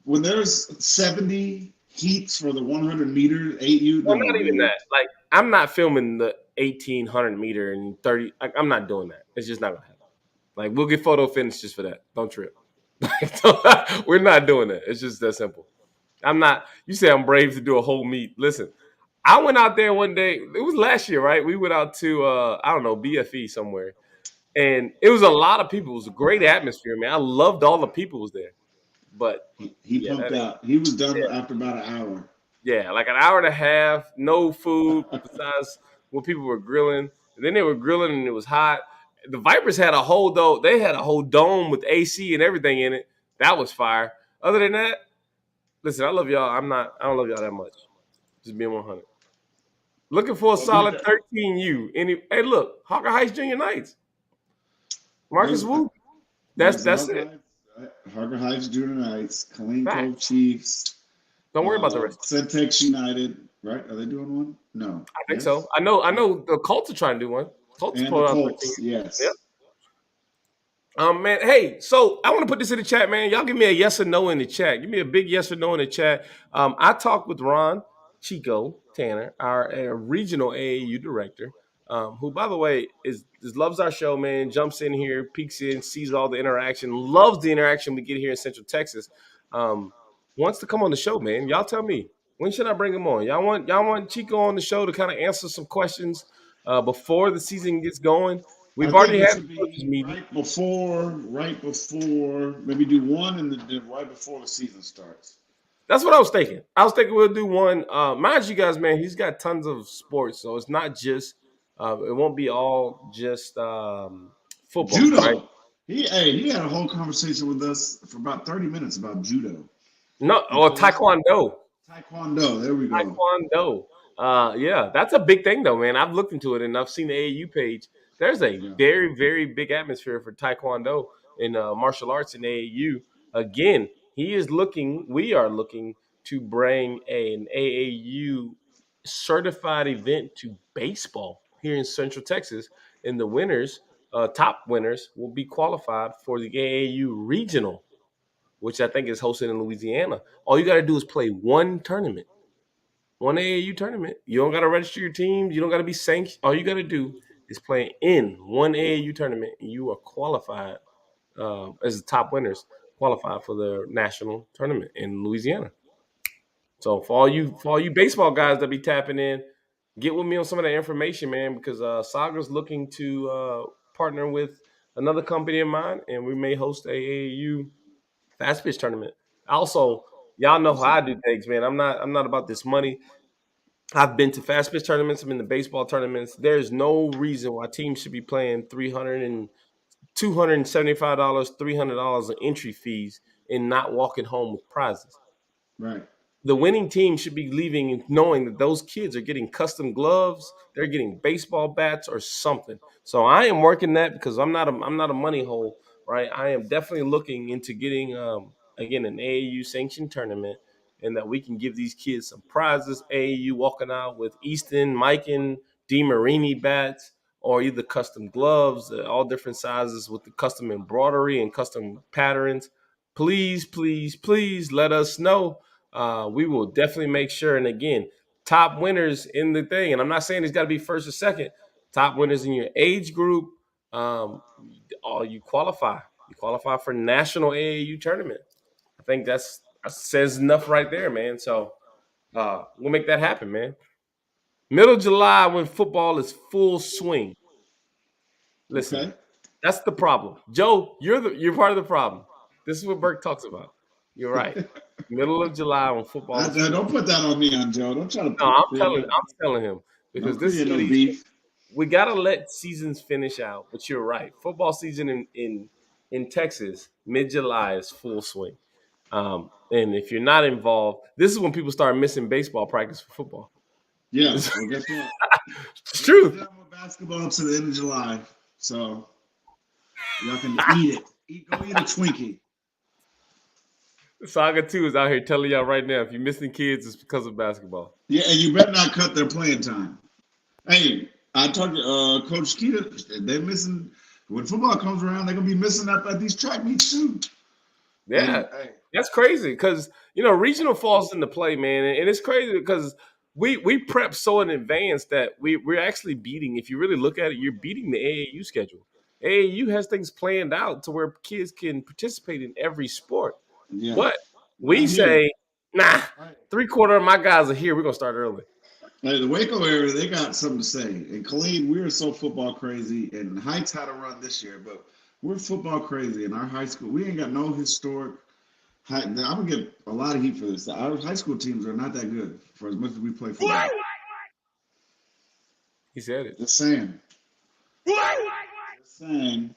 when there's 70 heats for the 100 meters, 8U, Well, no, not even man. that. Like I'm not filming the 1,800 meter and 30. Like, I'm not doing that. It's just not gonna happen. Like we'll get photo finishes for that. Don't trip. We're not doing that. It's just that simple. I'm not. You say I'm brave to do a whole meet. Listen, I went out there one day. It was last year, right? We went out to I don't know BFE somewhere, and it was a lot of people. It was a great atmosphere, man. I loved all the people was there. But He yeah, pumped that ain't. out. He was done Yeah, after about an hour. yeah, like an hour and a half, no food besides what people were grilling. And then they were grilling and it was hot. The Vipers had a whole though. They had a whole dome with AC and everything in it. That was fire. Other than that, listen, I love y'all. I'm not. I don't love y'all that much. Just being 100. Looking for a Well, we solid got 13U. Hey, look, Hawker Heights Junior Knights. Marcus there's Wu. there's the That's it. Harker Heights Junior Knights, Killeen Cove Facts. Chiefs, Don't worry about the rest. Centex United. Right? Are they doing one? No. I think Yes. so. I know the Colts are trying to do one. Colts And the pulled out 13. Colts. Yep. Yes. Man, hey, so I want to put this in the chat, man. Y'all give me a yes or no in the chat. Give me a big yes or no in the chat. I talked with Ron Chico Tanner, our regional AAU director, who, by the way, is loves our show, man. Jumps in here, peeks in, sees all the interaction, loves the interaction we get here in Central Texas. Um, Wants to come on the show, man. Y'all tell me, when should I bring him on? Y'all want Chico on the show to kind of answer some questions before the season gets going. I We've think already it had should the coaches be meeting. right before, maybe do one and then right before the season starts. That's what I was thinking. I was thinking we'll do one. Mind you guys, man, he's got tons of sports, so it's not just. It won't be all just football, right? Judo. He had a whole conversation with us for about 30 minutes about judo. No, He or told us taekwondo. taekwondo. There we go. Taekwondo. Yeah, that's a big thing, though, man. I've looked into it and I've seen the AAU page. There's a Yeah. very, very big atmosphere for Taekwondo in martial arts in AAU. Again, we are looking to bring an AAU certified event to baseball here in Central Texas. And the winners, top winners, will be qualified for the AAU regional, which I think is hosted in Louisiana. All you got to do is play one tournament, one AAU tournament. You don't got to register your teams. You don't got to be sanctioned. All you got to do is play in one AAU tournament, and you are qualified as the top winners, qualified for the national tournament in Louisiana. So for all you baseball guys that be tapping in, get with me on some of that information, man, because Saga's looking to partner with another company of mine, and we may host a AAU fast pitch tournament. Also, y'all know how I do things, man. I'm not about this money. I've been to fast pitch tournaments. I've been to baseball tournaments. There's no reason why teams should be playing $275, $300 in entry fees and not walking home with prizes. Right. The winning team should be leaving knowing that those kids are getting custom gloves, they're getting baseball bats or something. So I am working that because I'm not a money hole, right? I am definitely looking into getting again an AAU sanctioned tournament, and that we can give these kids some prizes. AAU walking out with Easton, Mikan, DeMarini bats. or either custom gloves, all different sizes with the custom embroidery and custom patterns, please, please, please let us know. We will definitely make sure. And again, top winners in the thing, and I'm not saying it's got to be first or second. Top winners in your age group, um, all you qualify. You qualify for national AAU tournament. I think that says enough right there, man. So we'll make that happen, man. Middle of July when football is full swing. Listen, Okay. that's the problem. Joe, you're part of the problem. This is what Burke talks about. You're right. Middle of July when football is full. Don't put that on me, on Joe. Don't try to No, create. I'm telling him because Don't this is create what no he's. beef. We gotta let seasons finish out. But you're right. Football season in Texas, mid July is full swing. And if you're not involved, this is when people start missing baseball practice for football. Yeah. It's Well, guess what? We're truth. done with basketball up to the end of July, so y'all can eat it. Go eat a Twinkie. Saga 2 is out here telling y'all right now if you're missing kids, it's because of basketball. Yeah, and you better not cut their playing time. Hey, I talked to Coach Keita. They're missing when football comes around. They're gonna be missing out at these track meets too. Yeah, And hey, that's crazy because regional falls into play, man, and it's crazy because we prep so in advance that we're actually beating. If you really look at it, you're beating the AAU schedule. AAU has things planned out to where kids can participate in every sport, yeah, but we not here. say, nah, Right. 3/4 of my guys are here. We're gonna start early. Hey, the Waco area, they got something to say. And Khalid, we are so football crazy, and Heights had a run this year, but we're football crazy in our high school. We ain't got no historic. I'm gonna get a lot of heat for this. Our high school teams are not that good for as much as we play football. He said it. Just saying. Just saying.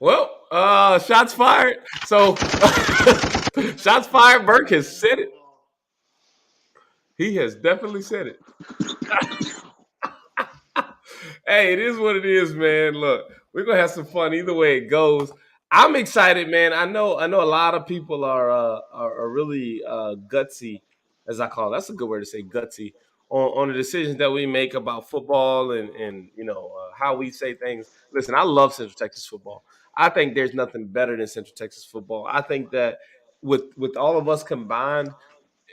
Well, shots fired. So, shots fired. Burke has said it. He has definitely said it. Hey, it is what it is, man. Look, we're gonna have some fun either way it goes. I'm excited, man. I know a lot of people are really gutsy, as I call it. That's a good word to say, gutsy, on the decisions that we make about football and how we say things. Listen, I love Central Texas football. I think there's nothing better than Central Texas football. I think that with all of us combined,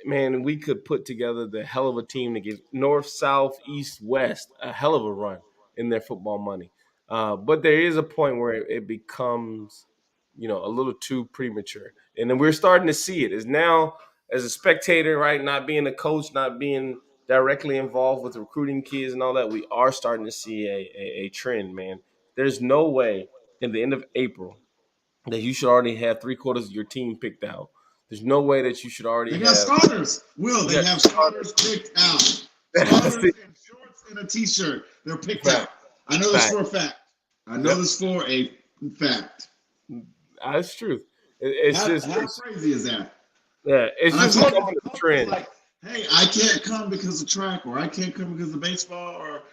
man, we could put together the hell of a team to give North, South, East, West a hell of a run in their football money. But there is a point where it becomes, a little too premature, and then we're starting to see it. Is now as a spectator, right? Not being a coach, not being directly involved with recruiting kids and all that, we are starting to see a trend, man. There's no way in the end of April that you should already have 3/4 of your team picked out. There's no way that you should already They got have. starters. Will You they got have starters picked out? That's Starters it. in shorts and a t-shirt. They're picked Fact. out. I know this Fact. for a fact. I know Yep. this for a fact. That's truth. It's just, How crazy is that? yeah, it's And I just told becoming the a coach was trend. like, "Hey, I can't come because of track, or I can't come because of baseball, or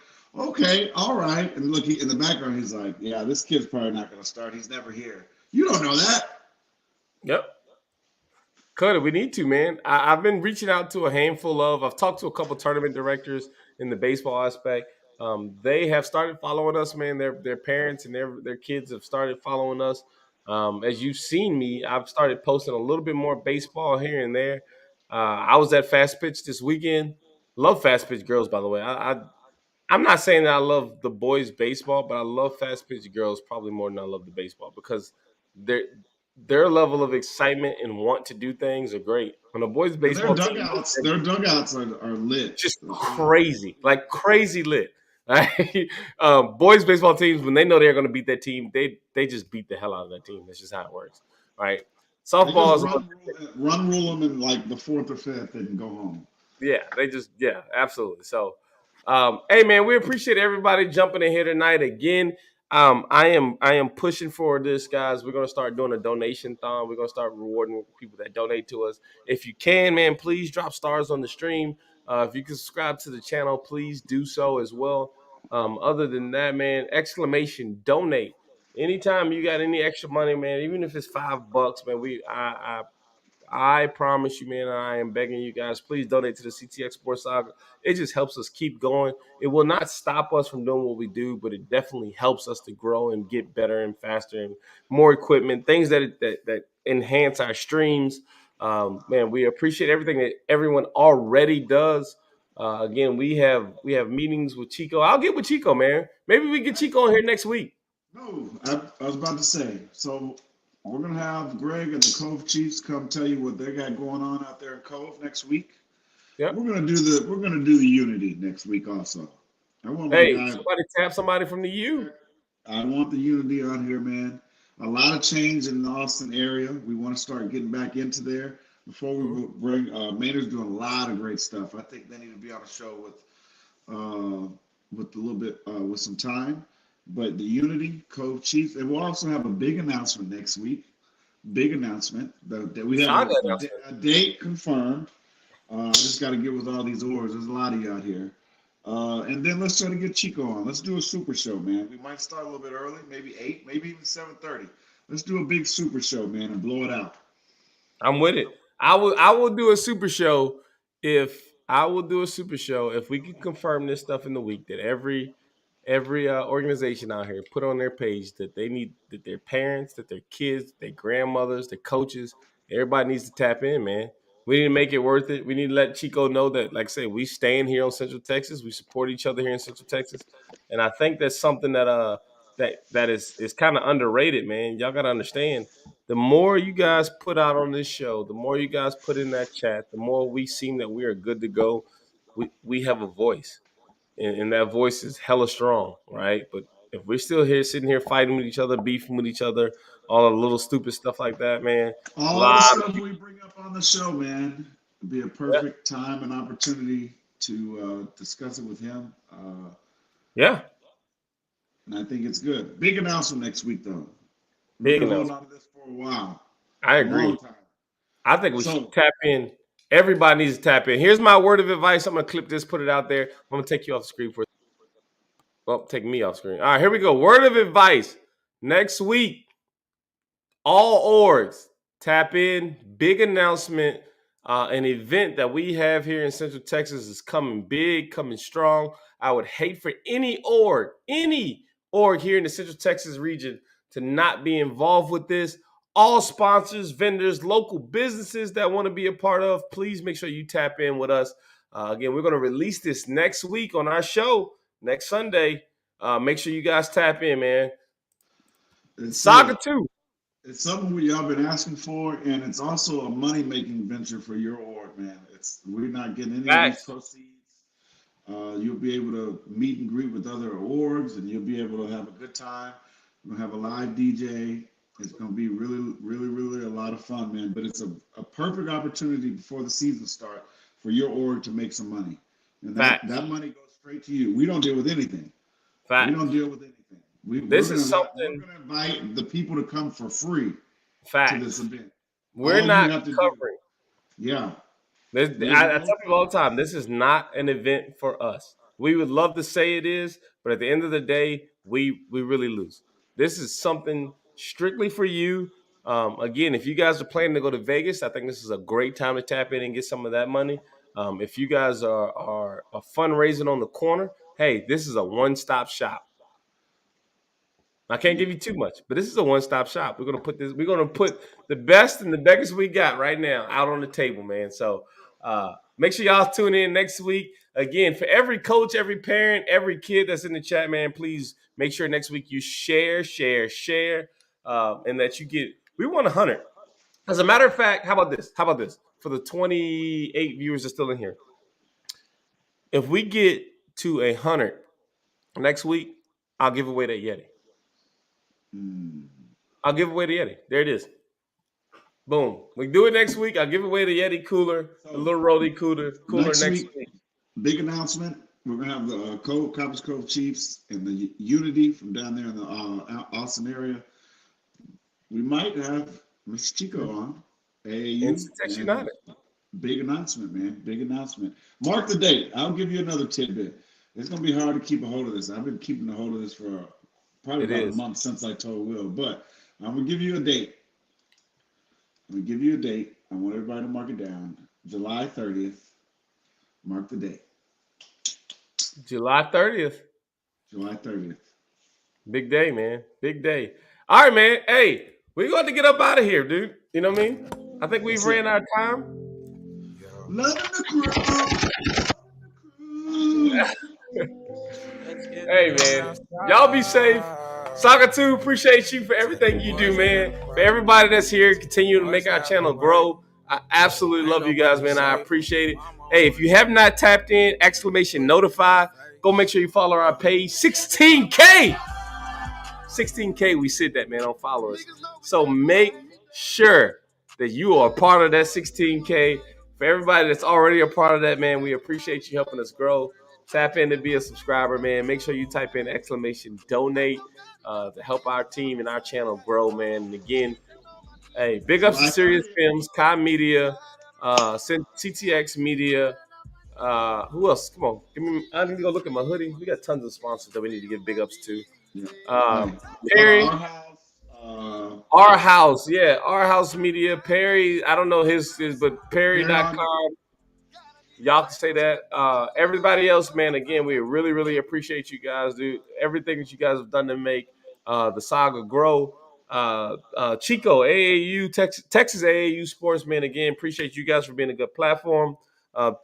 okay, all right." And look, in the background, he's like, "Yeah, this kid's probably not going to start. He's never here. You don't know that." Yep. Cut we need to, man. I've been reaching out to a handful of. I've talked to a couple tournament directors in the baseball aspect. They have started following us, man. Their parents and their kids have started following us. As you've seen me, I've started posting a little bit more baseball here and there. I was at Fast Pitch this weekend. Love Fast Pitch girls, by the way. I'm not saying that I love the boys baseball, but I love fast pitch girls probably more than I love the baseball because their their level of excitement and want to do things are great. On the boys And baseball team, their dugouts are lit. just crazy, like crazy lit. Right? Boys baseball teams, when they know they're going to beat that team, they just beat the hell out of that team. That's just how it works, right? They just Softball is a little, run rule them in like the fourth or fifth and go home. yeah, absolutely. So, hey man, we appreciate everybody jumping in here tonight again. I am pushing for this, guys. We're gonna start doing a donation thon. We're gonna start rewarding people that donate to us. If you can, man, please drop stars on the stream. If you can subscribe to the channel, please do so as well. Other than that, man, exclamation donate. Anytime you got any extra money, man, even if it's $5, man, I promise you, man, I am begging you guys, please donate to the CTX Sports Saga. It just helps us keep going. It will not stop us from doing what we do, but it definitely helps us to grow and get better and faster and more equipment, things that enhance our streams. Man, we appreciate everything that everyone already does. Again, we have meetings with Chico. I'll get with Chico, man. Maybe we get Chico on here next week. No, I was about to say. So we're gonna have Greg and the Cove Chiefs come tell you what they got going on out there in Cove next week. Yep. We're gonna do the Unity next week also. I want my Hey, guy. somebody tap somebody from the U. I want the Unity on here, man. A lot of change in the Austin area. We want to start getting back into there. Before we bring Maynard's doing a lot of great stuff. I think they need to be on a show with a little bit with some time. But the Unity Cove Chiefs, and we'll also have a big announcement next week. Big announcement that we have Saga announcement. a date confirmed. I just got to get with all these oars. There's a lot of you out here. And then let's try to get Chico on. Let's do a super show, man. We might start a little bit early, maybe 8, maybe even 7:30. Let's do a big super show, man, and blow it out. I'm with it. I will do a super show if we can confirm this stuff in the week that every organization out here put on their page that they need that their parents, that their kids, their grandmothers, their coaches, everybody needs to tap in, man. We need to make it worth it. We need to let Chico know that, like I say, we staying here on Central Texas. We support each other here in Central Texas, and I think that's something that is kind of underrated, man. Y'all gotta understand. The more you guys put out on this show, the more you guys put in that chat, the more we seem that we are good to go. We have a voice, and that voice is hella strong, right? But if we're still here, sitting here fighting with each other, beefing with each other, all the little stupid stuff like that, man, a All the lot of stuff people, we bring up on the show, man, would be a yeah, perfect time and opportunity to discuss it with him. yeah, And I think it's good. Big announcement next week, though. We've big been holding announcement. on to this for a while, I a long agree. time. I think we should So, tap in. Everybody needs to tap in. Here's my word of advice. I'm gonna clip this, put it out there. I'm gonna take you off the screen for. Well, take me off screen. All right, here we go. Word of advice. Next week, all orgs tap in. Big announcement. An event that we have here in Central Texas is coming big, coming strong. I would hate for any org here in the Central Texas region to not be involved with this. All sponsors, vendors, local businesses that want to be a part of, please make sure you tap in with us. Again, we're going to release this next week on our show next Sunday. Make sure you guys tap in, man. it's Saga 2. it's something we y'all been asking for, and it's also a money making venture for your org, man. It's we're not getting any of these Facts. proceeds. You'll be able to meet and greet with other orgs, and you'll be able to have a good time. We're gonna have a live DJ. It's gonna be really, really, really a lot of fun, man. But it's a perfect opportunity before the season starts for your org to make some money, and Facts. that money goes straight to you. We don't deal with anything. We don't Facts. deal with anything. This is something. We're gonna invite the people to come for free to this Facts. event. We're All you not have to do, covering. yeah. There's I no tell people all the time, this is not an event for us. We would love to say it is, but at the end of the day, we really lose. This is something strictly for you. Again, if you guys are planning to go to Vegas, I think this is a great time to tap in and get some of that money. If you guys are fundraising on the corner, hey, this is a one-stop shop. I can't give you too much, but this is a one-stop shop. We're gonna put the best and the biggest we got right now out on the table, man. So make sure y'all tune in next week. Again, for every coach, every parent, every kid that's in the chat, man, please make sure next week you share, and that you get. We want 100. As a matter of fact, how about this? How about this? For the 28 viewers that are still in here, if we get to 100 next week, I'll give away that Yeti. Mm. I'll give away the Yeti. There it is. Boom. We do it next week. I'll give away the Yeti cooler, the So little Rolly cooler next next week, week. big announcement. We're gonna have the Coppice Cove Chiefs and the Unity from down there in the Austin area. We might have Mr. Chico on And AAU, Texas and United. big announcement, man. Big announcement. Mark the date. I'll give you another tidbit. It's gonna be hard to keep a hold of this. I've been keeping a hold of this for probably It about a is. month since I told Will, but I'm gonna give you a date. I'm gonna give you a date. I want everybody to mark it down. July 30th. Mark the date. July 30th. July 30th. Big day, man. Big day. All right, man. Hey, we're going to get up out of here, dude. You know what I mean? I think we've That's ran it. out of time. Loving the crew. Crew. Hey, man. Y'all be safe. Saga 2, appreciate you for everything you do, man. For everybody that's here, continue to make our channel grow. I absolutely love you guys, man. I appreciate it. Hey, if you have not tapped in, exclamation notify, go make sure you follow our page. 16K. 16K, we said that, man, on followers. So make sure that you are a part of that 16K. For everybody that's already a part of that, man, we appreciate you helping us grow. Tap in to be a subscriber, man. Make sure you type in exclamation donate to help our team and our channel grow, man. And again, hey, big ups to July Serious 30th. Films, Kai Media, CTX Media. Who else? Come on, I need to go look at my hoodie. We got tons of sponsors that we need to give big ups to. Yeah. Uh, Hey, Perry, our house. our house, yeah, our house media. Perry, I don't know his but Carry on. Perry.com. Y'all can say that. Everybody else, man, again, we really, really appreciate you guys, dude. Everything that you guys have done to make the saga grow. Chico, AAU, Texas AAU Sports, man, again, appreciate you guys for being a good platform.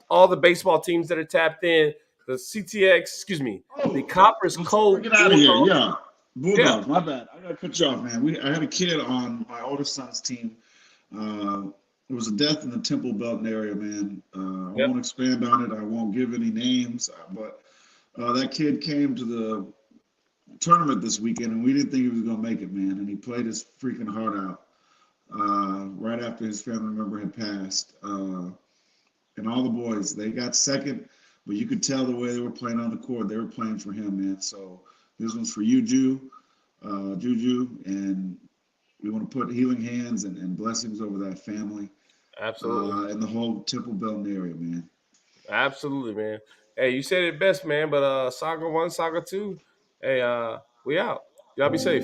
All the baseball teams that are tapped in, the CTX, excuse me, the Oh, Coppers before we Cove get out of here, Bulldogs. yeah. Yeah, Bulldogs, my bad. I gotta cut you off, man. I had a kid on my oldest son's team. Uh, there was a death in the Temple Belton area, man. I yep, won't expand on it. I won't give any names, but that kid came to the tournament this weekend, and we didn't think he was gonna make it, man. And he played his freaking heart out right after his family member had passed. And all the boys, they got second, but you could tell the way they were playing on the court. They were playing for him, man. So this one's for you, Juju, and we want to put healing hands and blessings over that family absolutely. and the whole Temple Belton area, man. Absolutely, man. Hey, you said it best, man. But Saga 1, Saga 2. Hey, we out. Y'all be safe.